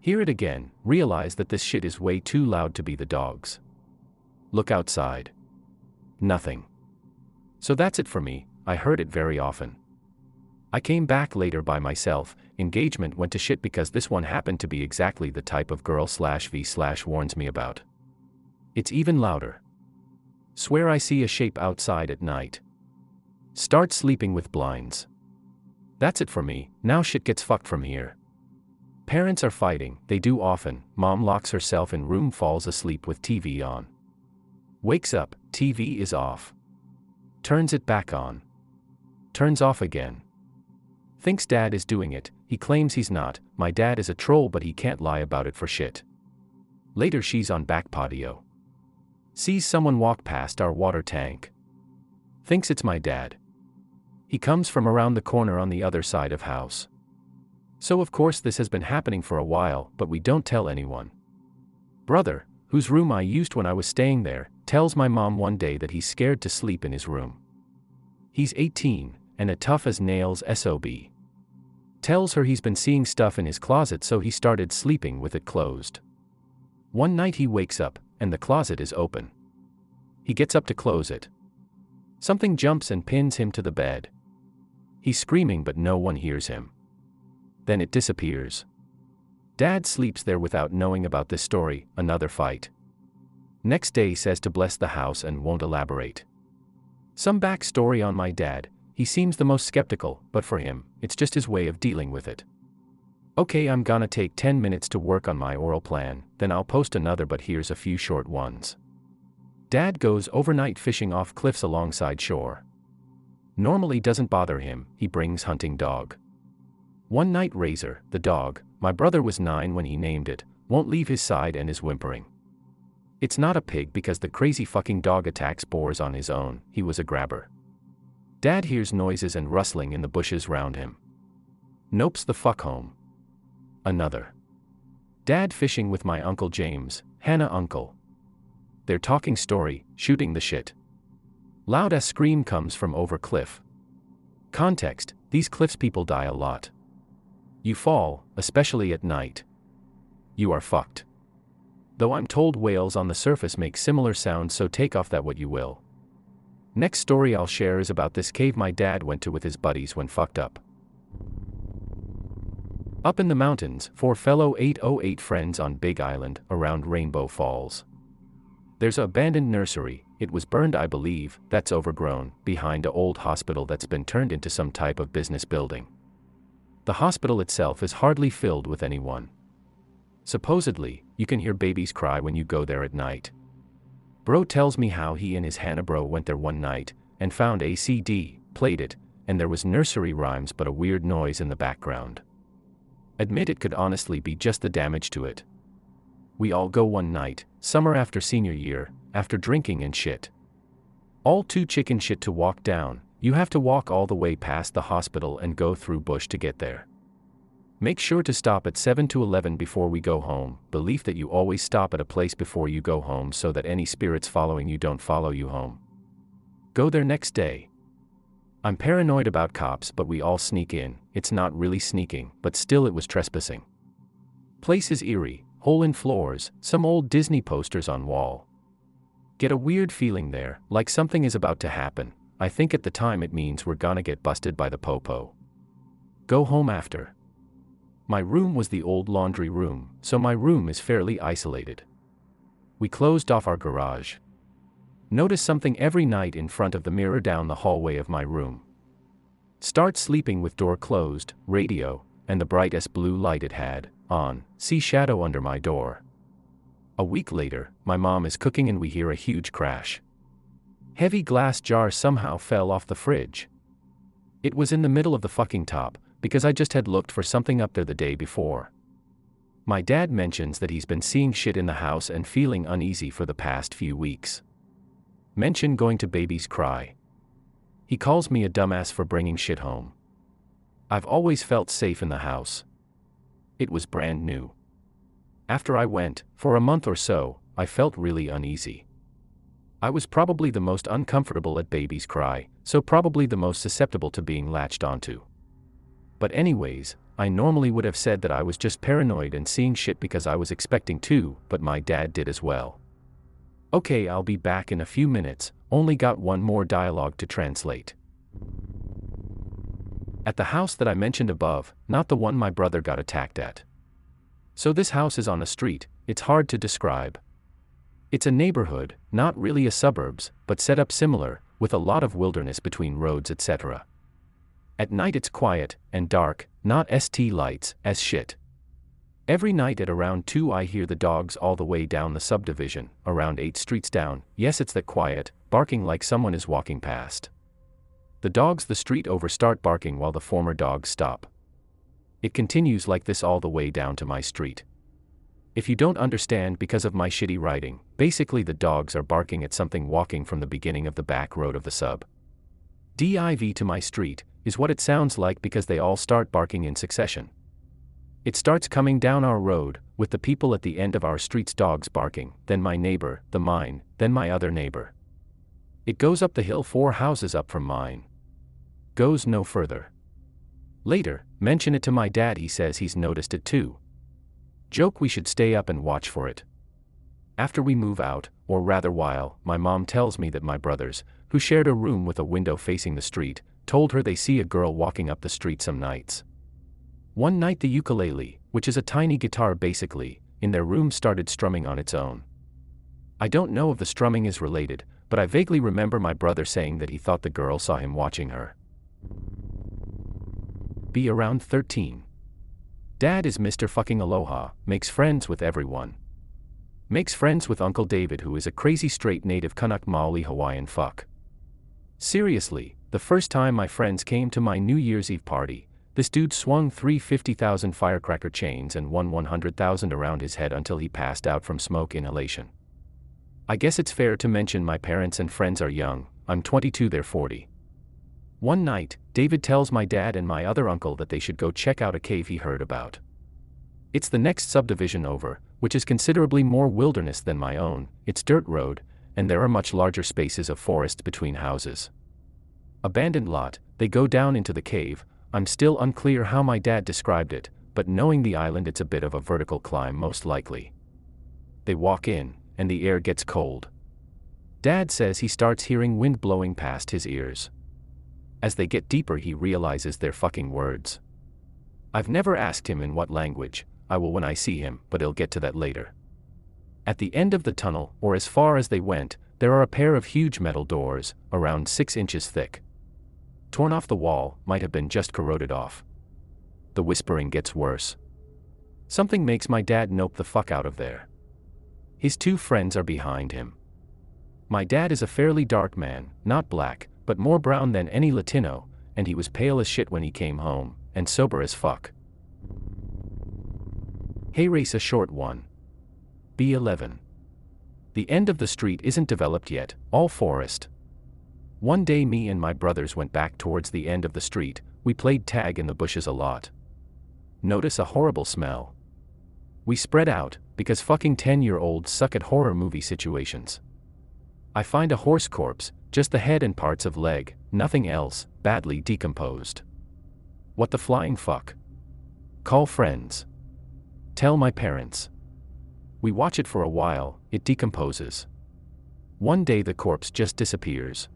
M: Hear it again, realize that this shit is way too loud to be the dogs. Look outside. Nothing. So that's it for me, I heard it very often. I came back later by myself, engagement went to shit because this one happened to be exactly the type of girl/v/ warns me about. It's even louder. Swear I see a shape outside at night. Start sleeping with blinds. That's it for me, now shit gets fucked from here. Parents are fighting, they do often. Mom locks herself in room, falls asleep with TV on. Wakes up, TV is off. Turns it back on. Turns off again. Thinks dad is doing it, he claims he's not, my dad is a troll but he can't lie about it for shit. Later she's on back patio. Sees someone walk past our water tank. Thinks it's my dad. He comes from around the corner on the other side of house. So of course this has been happening for a while, but we don't tell anyone. Brother, whose room I used when I was staying there, tells my mom one day that he's scared to sleep in his room. He's 18, and a tough as nails SOB. Tells her he's been seeing stuff in his closet so he started sleeping with it closed. One night he wakes up, and the closet is open. He gets up to close it. Something jumps and pins him to the bed. He's screaming but no one hears him. Then it disappears. Dad sleeps there without knowing about this story, another fight. Next day says to bless the house and won't elaborate. Some backstory on my dad, he seems the most skeptical, but for him, it's just his way of dealing with it. Okay, I'm gonna take 10 minutes to work on my oral plan, then I'll post another, but here's a few short ones. Dad goes overnight fishing off cliffs alongside shore. Normally doesn't bother him, he brings hunting dog. One night Razor, the dog, my brother was 9 when he named it, won't leave his side and is whimpering. It's not a pig because the crazy fucking dog attacks boars on his own, he was a grabber. Dad hears noises and rustling in the bushes round him. Nopes the fuck home. Another. Dad fishing with my Uncle James, Hannah uncle. They're talking story, shooting the shit. Loud ass scream comes from over cliff. Context, these cliffs people die a lot. You fall, especially at night. You are fucked. Though I'm told whales on the surface make similar sounds, so take off that what you will. Next story I'll share is about this cave my dad went to with his buddies when fucked up. Up in the mountains, 4 fellow 808 friends on Big Island, around Rainbow Falls. There's an abandoned nursery, it was burned I believe, that's overgrown, behind an old hospital that's been turned into some type of business building. The hospital itself is hardly filled with anyone. Supposedly, you can hear babies cry when you go there at night. Bro tells me how he and his Hannah bro went there one night, and found a CD, played it, and there was nursery rhymes but a weird noise in the background. Admit it could honestly be just the damage to it. We all go one night, summer after senior year, after drinking and shit. All too chicken shit to walk down, you have to walk all the way past the hospital and go through bush to get there. Make sure to stop at 7 to 11 before we go home, belief that you always stop at a place before you go home so that any spirits following you don't follow you home. Go there next day. I'm paranoid about cops but we all sneak in, it's not really sneaking, but still it was trespassing. Place is eerie, hole in floors, some old Disney posters on wall. Get a weird feeling there, like something is about to happen. I think at the time it means we're gonna get busted by the popo. Go home after. My room was the old laundry room, so my room is fairly isolated. We closed off our garage. Notice something every night in front of the mirror down the hallway of my room. Start sleeping with door closed, radio, and the brightest blue light it had, on, see shadow under my door. A week later, my mom is cooking and we hear a huge crash. Heavy glass jar somehow fell off the fridge. It was in the middle of the fucking top, because I just had looked for something up there the day before. My dad mentions that he's been seeing shit in the house and feeling uneasy for the past few weeks. Mention going to babies cry. He calls me a dumbass for bringing shit home. I've always felt safe in the house. It was brand new. After I went, for a month or so, I felt really uneasy. I was probably the most uncomfortable at babies cry, so probably the most susceptible to being latched onto. But anyways, I normally would have said that I was just paranoid and seeing shit because I was expecting to, but my dad did as well. Okay, I'll be back in a few minutes, only got one more dialogue to translate. At the house that I mentioned above, not the one my brother got attacked at. So this house is on a street, it's hard to describe. It's a neighborhood, not really a suburbs, but set up similar, with a lot of wilderness between roads etc. At night it's quiet, and dark, not ST lights, as shit. Every night at around 2 I hear the dogs all the way down the subdivision, around 8 streets down, yes it's that quiet, barking like someone is walking past. The dogs the street over start barking while the former dogs stop. It continues like this all the way down to my street. If you don't understand because of my shitty writing, basically the dogs are barking at something walking from the beginning of the back road of the sub. Div to my street is what it sounds like because they all start barking in succession. It starts coming down our road, with the people at the end of our street's dogs barking, then my neighbor, then mine, then my other neighbor. It goes up the hill 4 houses up from mine. Goes no further. Later, mention it to my dad, he says he's noticed it too. Joke we should stay up and watch for it. After we move out, or rather while, my mom tells me that my brothers, who shared a room with a window facing the street, told her they see a girl walking up the street some nights. One night the ukulele, which is a tiny guitar basically, in their room started strumming on its own. I don't know if the strumming is related, but I vaguely remember my brother saying that he thought the girl saw him watching her. Be around 13. Dad is Mr. fucking Aloha, makes friends with everyone. Makes friends with Uncle David, who is a crazy straight native Kanak Maoli Hawaiian fuck. Seriously, the first time my friends came to my New Year's Eve party, this dude swung 3 50,000 firecracker chains and won 100,000 around his head until he passed out from smoke inhalation. I guess it's fair to mention my parents and friends are young, I'm 22, they're 40. One night, David tells my dad and my other uncle that they should go check out a cave he heard about. It's the next subdivision over, which is considerably more wilderness than my own, it's dirt road, and there are much larger spaces of forest between houses. Abandoned lot, they go down into the cave. I'm still unclear how my dad described it, but knowing the island it's a bit of a vertical climb most likely. They walk in, and the air gets cold. Dad says he starts hearing wind blowing past his ears. As they get deeper he realizes they're fucking words. I've never asked him in what language, I will when I see him, but I'll get to that later. At the end of the tunnel, or as far as they went, there are a pair of huge metal doors, around 6 inches thick. Torn off the wall, might have been just corroded off. The whispering gets worse. Something makes my dad nope the fuck out of there. His 2 friends are behind him. My dad is a fairly dark man, not black, but more brown than any Latino, and he was pale as shit when he came home, and sober as fuck. Hey, race a short one. B11. The end of the street isn't developed yet, all forest. One day me and my brothers went back towards the end of the street, we played tag in the bushes a lot. Notice a horrible smell. We spread out, because fucking 10-year-olds suck at horror movie situations. I find a horse corpse, just the head and parts of leg, nothing else, badly decomposed. What the flying fuck? Call friends. Tell my parents. We watch it for a while, it decomposes. One day the corpse just disappears.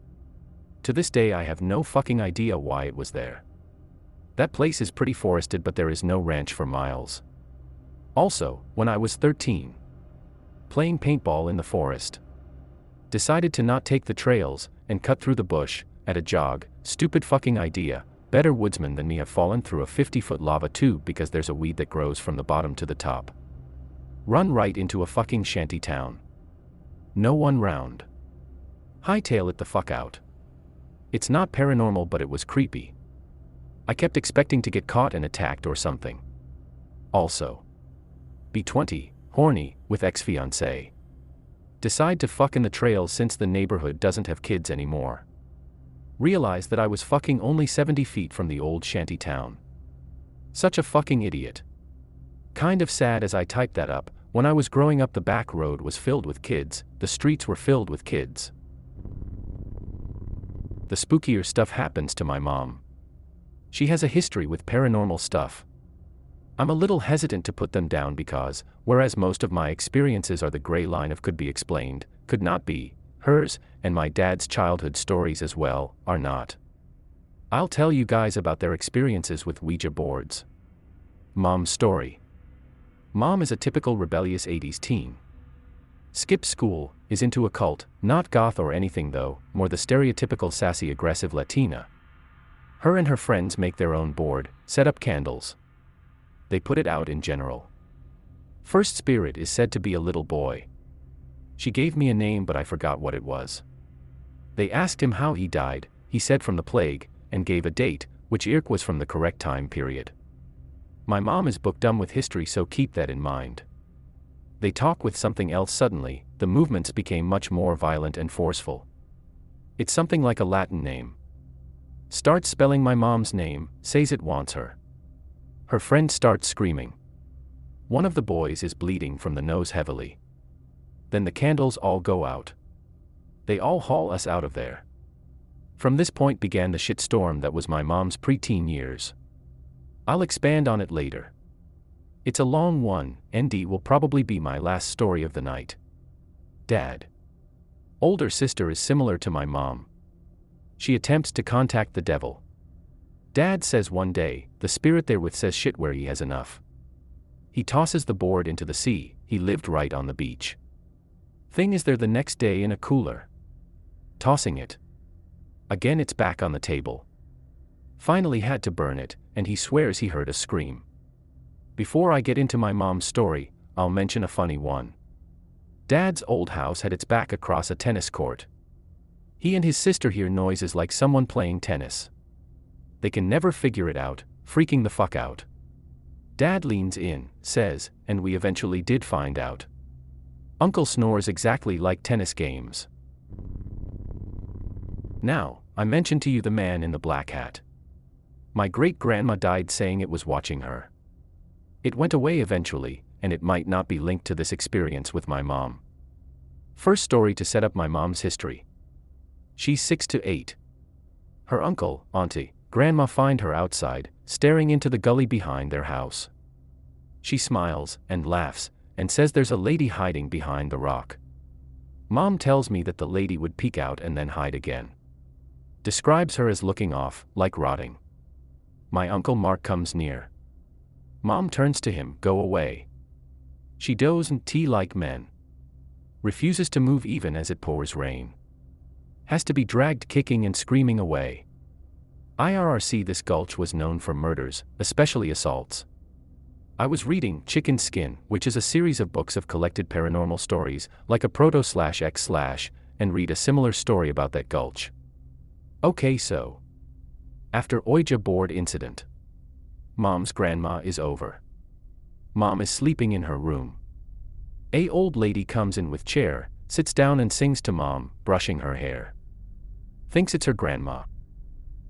M: To this day I have no fucking idea why it was there. That place is pretty forested but there is no ranch for miles. Also, when I was 13, playing paintball in the forest, decided to not take the trails, and cut through the bush, at a jog, stupid fucking idea, better woodsman than me have fallen through a 50-foot lava tube because there's a weed that grows from the bottom to the top. Run right into a fucking shanty town. No one round. Hightail it the fuck out. It's not paranormal but it was creepy. I kept expecting to get caught and attacked or something. Also. Be 20, horny, with ex-fiancé. Decide to fuck in the trails since the neighborhood doesn't have kids anymore. Realized that I was fucking only 70 feet from the old shanty town. Such a fucking idiot. Kind of sad as I typed that up, when I was growing up the back road was filled with kids, the streets were filled with kids. The spookier stuff happens to my mom. She has a history with paranormal stuff. I'm a little hesitant to put them down because, whereas most of my experiences are the gray line of could be explained, could not be, hers, and my dad's childhood stories as well, are not. I'll tell you guys about their experiences with Ouija boards. Mom's story. Mom is a typical rebellious 80s teen. Skipped school, is into a cult, not goth or anything though, more the stereotypical sassy aggressive Latina. Her and her friends make their own board, set up candles. They put it out in general. First spirit is said to be a little boy. She gave me a name but I forgot what it was. They asked him how he died, he said from the plague, and gave a date, which was from the correct time period. My mom is book dumb with history, so keep that in mind. They talk with something else suddenly, the movements became much more violent and forceful. It's something like a Latin name. Starts spelling my mom's name, says it wants her. Her friend starts screaming. One of the boys is bleeding from the nose heavily. Then the candles all go out. They all haul us out of there. From this point began the shitstorm that was my mom's preteen years. I'll expand on it later. It's a long one, and will probably be my last story of the night. Dad. Older sister is similar to my mom. She attempts to contact the devil. Dad says one day, the spirit therewith says shit where he has enough. He tosses the board into the sea. He lived right on the beach. Thing is there the next day in a cooler. Tossing it. Again it's back on the table. Finally had to burn it, and he swears he heard a scream. Before I get into my mom's story, I'll mention a funny one. Dad's old house had its back across a tennis court. He and his sister hear noises like someone playing tennis. They can never figure it out, freaking the fuck out. Dad leans in, says, and we eventually did find out. Uncle snores exactly like tennis games. Now, I mentioned to you the man in the black hat. My great-grandma died saying it was watching her. It went away eventually, and it might not be linked to this experience with my mom. First story to set up my mom's history. She's 6 to 8. Her uncle, auntie, grandma find her outside, staring into the gully behind their house. She smiles, and laughs, and says there's a lady hiding behind the rock. Mom tells me that the lady would peek out and then hide again. Describes her as looking off, like rotting. My uncle Mark comes near. Mom turns to him, go away. She doesn't like men. Refuses to move even as it pours rain. Has to be dragged kicking and screaming away. IRRC This gulch was known for murders, especially assaults. I was reading Chicken Skin, which is a series of books of collected paranormal stories, like a proto/X/, and read a similar story about that gulch. Okay, so. After Ouija board incident. Mom's grandma is over. Mom is sleeping in her room. A old lady comes in with chair, sits down and sings to Mom, brushing her hair. Thinks it's her grandma.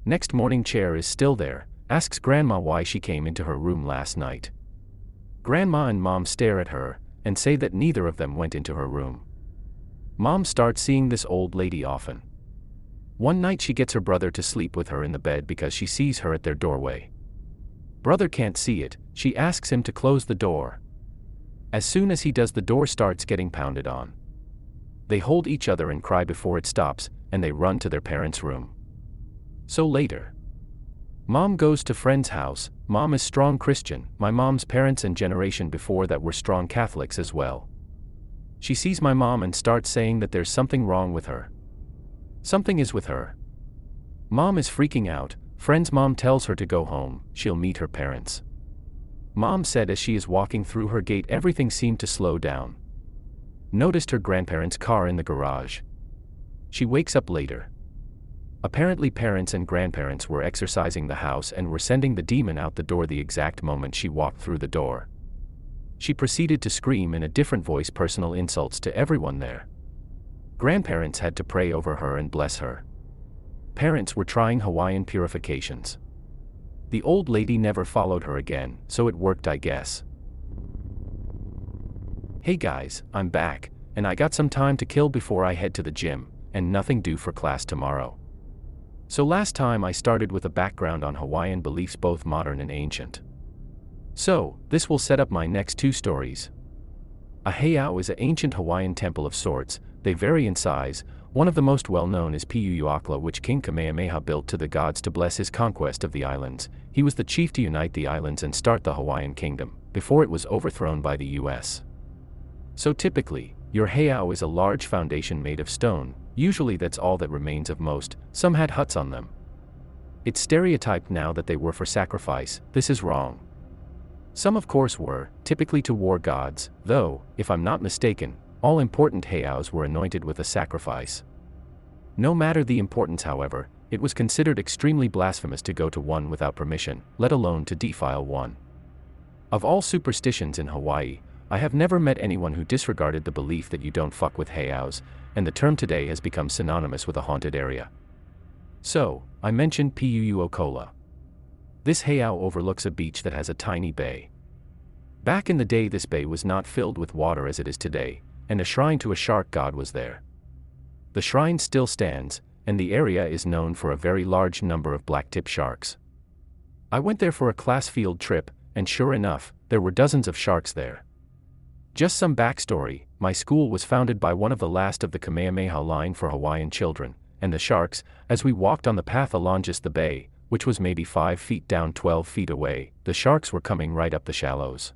M: Next morning chair is still there, asks grandma why she came into her room last night. Grandma and Mom stare at her, and say that neither of them went into her room. Mom starts seeing this old lady often. One night she gets her brother to sleep with her in the bed because she sees her at their doorway. Brother can't see it, she asks him to close the door. As soon as he does, the door starts getting pounded on. They hold each other and cry before it stops, and they run to their parents' room. So later. Mom goes to friend's house. Mom is strong Christian. My mom's parents and generation before that were strong Catholics as well. She sees my mom and starts saying that there's something wrong with her. Something is with her. Mom is freaking out. Friend's mom tells her to go home, she'll meet her parents. Mom said as she is walking through her gate everything seemed to slow down. Noticed her grandparents' car in the garage. She wakes up later. Apparently parents and grandparents were exorcising the house and were sending the demon out the door the exact moment she walked through the door. She proceeded to scream in a different voice personal insults to everyone there. Grandparents had to pray over her and bless her. Parents were trying Hawaiian purifications. The old lady never followed her again, so it worked, I guess. Hey guys, I'm back, and I got some time to kill before I head to the gym, and nothing due for class tomorrow. So last time I started with a background on Hawaiian beliefs, both modern and ancient. So, this will set up my next two stories. A heiau is an ancient Hawaiian temple of sorts. They vary in size. One of the most well-known is Piuiuakla, which King Kamehameha built to the gods to bless his conquest of the islands. He was the chief to unite the islands and start the Hawaiian kingdom, before it was overthrown by the US. So typically, your heiau is a large foundation made of stone. Usually that's all that remains of most. Some had huts on them. It's stereotyped now that they were for sacrifice. This is wrong. Some of course were, typically to war gods, though, if I'm not mistaken, all important heiaus were anointed with a sacrifice. No matter the importance, however, It was considered extremely blasphemous to go to one without permission, let alone to defile one. Of all superstitions in Hawaii, I have never met anyone who disregarded the belief that you don't fuck with heiaus, and the term today has become synonymous with a haunted area. So, I mentioned Puuokola. This heiau overlooks a beach that has a tiny bay. Back in the day, this bay was not filled with water as it is today, and a shrine to a shark god was there. The shrine still stands, and the area is known for a very large number of blacktip sharks. I went there for a class field trip, and sure enough, there were dozens of sharks there. Just some backstory, my school was founded by one of the last of the Kamehameha line for Hawaiian children, and the sharks, as we walked on the path along just the bay, which was maybe 5 feet down 12 feet away, the sharks were coming right up the shallows.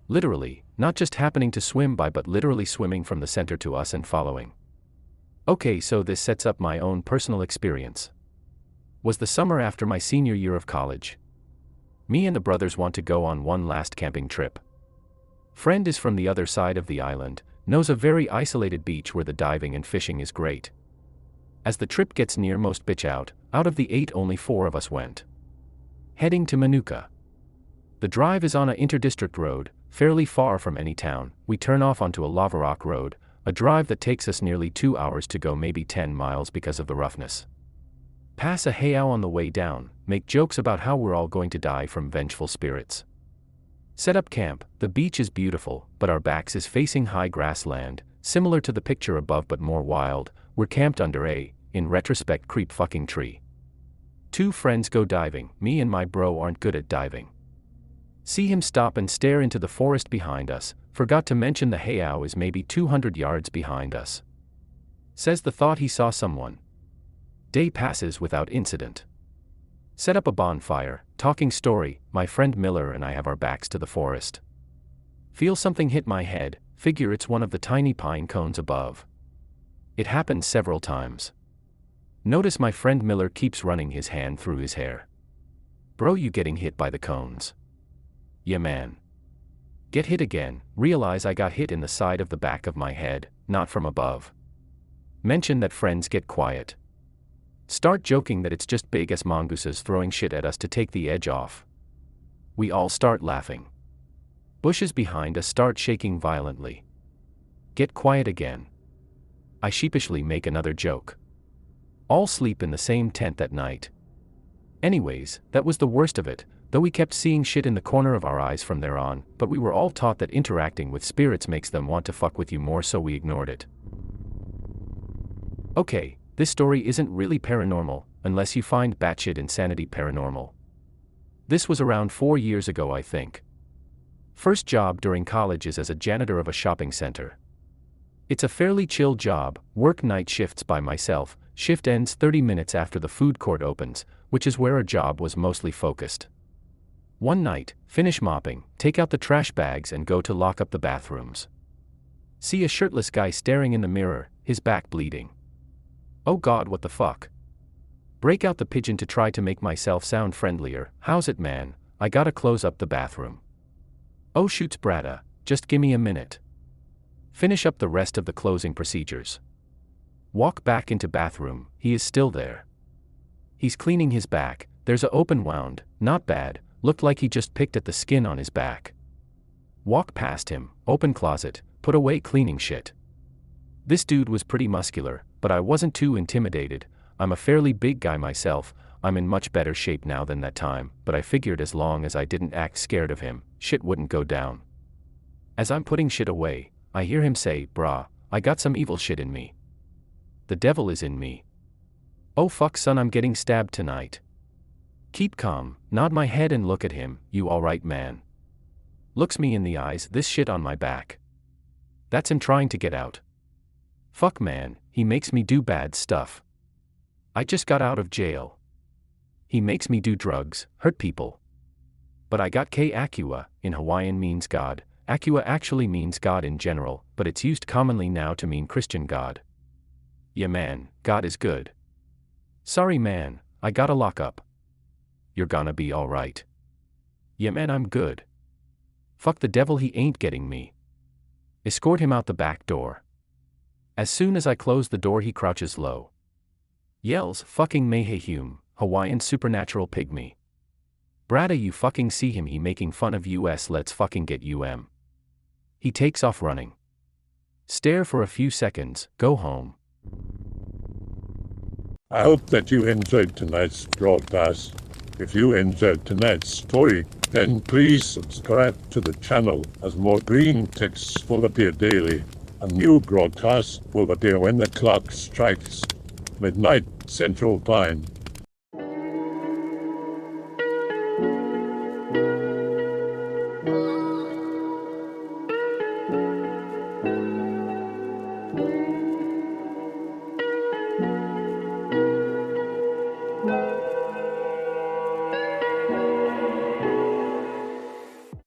M: Literally, not just happening to swim by but literally swimming from the center to us and following. Okay, so this sets up my own personal experience. Was the summer after my senior year of college. Me and the brothers want to go on one last camping trip. Friend is from the other side of the island, knows a very isolated beach where the diving and fishing is great. As the trip gets near, most bitch out of the 8 only 4 of us went. Heading to Manuka. The drive is on a interdistrict road, fairly far from any town. We turn off onto a lava rock road, a drive that takes us nearly 2 hours to go, maybe 10 miles because of the roughness. Pass a heiau on the way down, make jokes about how we're all going to die from vengeful spirits. Set up camp. The beach is beautiful, but our backs is facing high grassland, similar to the picture above but more wild. We're camped under a, in retrospect, creep fucking tree. 2 friends go diving. Me and my bro aren't good at diving. See him stop and stare into the forest behind us. Forgot to mention the heiau is maybe 200 yards behind us. Says the thought he saw someone. Day passes without incident. Set up a bonfire, talking story. My friend Miller and I have our backs to the forest. Feel something hit my head, figure it's one of the tiny pine cones above. It happens several times. Notice my friend Miller keeps running his hand through his hair. Bro, you getting hit by the cones? Yeah man. Get hit again, realize I got hit in the side of the back of my head, not from above. Mention that, friends get quiet. Start joking that it's just big ass mongooses throwing shit at us to take the edge off. We all start laughing. Bushes behind us start shaking violently. Get quiet again. I sheepishly make another joke. All sleep in the same tent that night. Anyways, that was the worst of it, though we kept seeing shit in the corner of our eyes from there on, but we were all taught that interacting with spirits makes them want to fuck with you more, so we ignored it. Okay. This story isn't really paranormal, unless you find batshit insanity paranormal. This was around 4 years ago, I think. First job during college is as a janitor of a shopping center. It's a fairly chill job, work night shifts by myself, shift ends 30 minutes after the food court opens, which is where our job was mostly focused. One night, finish mopping, take out the trash bags and go to lock up the bathrooms. See a shirtless guy staring in the mirror, his back bleeding. Oh god, what the fuck? Break out the pigeon to try to make myself sound friendlier. How's it, man? I gotta close up the bathroom. Oh shoots brata, just gimme a minute. Finish up the rest of the closing procedures. Walk back into bathroom, he is still there. He's cleaning his back, there's a open wound, not bad, looked like he just picked at the skin on his back. Walk past him, open closet, put away cleaning shit. This dude was pretty muscular, but I wasn't too intimidated. I'm a fairly big guy myself, I'm in much better shape now than that time, but I figured as long as I didn't act scared of him, shit wouldn't go down. As I'm putting shit away, I hear him say, "Brah, I got some evil shit in me. The devil is in me. Oh fuck son, I'm getting stabbed tonight." Keep calm, nod my head and look at him. You alright man? Looks me in the eyes. This shit on my back. That's him trying to get out. Fuck man, he makes me do bad stuff. I just got out of jail. He makes me do drugs, hurt people. But I got K-Akua, in Hawaiian means God. Akua actually means God in general, but it's used commonly now to mean Christian God. Yeah man, God is good. Sorry man, I gotta lock up. You're gonna be alright. Yeah man, I'm good. Fuck the devil, he ain't getting me. Escort him out the back door. As soon as I close the door he crouches low. Yells, fucking Mehehume, Hawaiian supernatural pygmy. Brada, you fucking see him, he making fun of us, let's fucking get He takes off running. Stare for a few seconds, go home.
A: I hope that you enjoyed tonight's broadcast. If you enjoyed tonight's story, then please subscribe to the channel as more green texts will appear daily. A new broadcast will appear when the clock strikes midnight Central Time.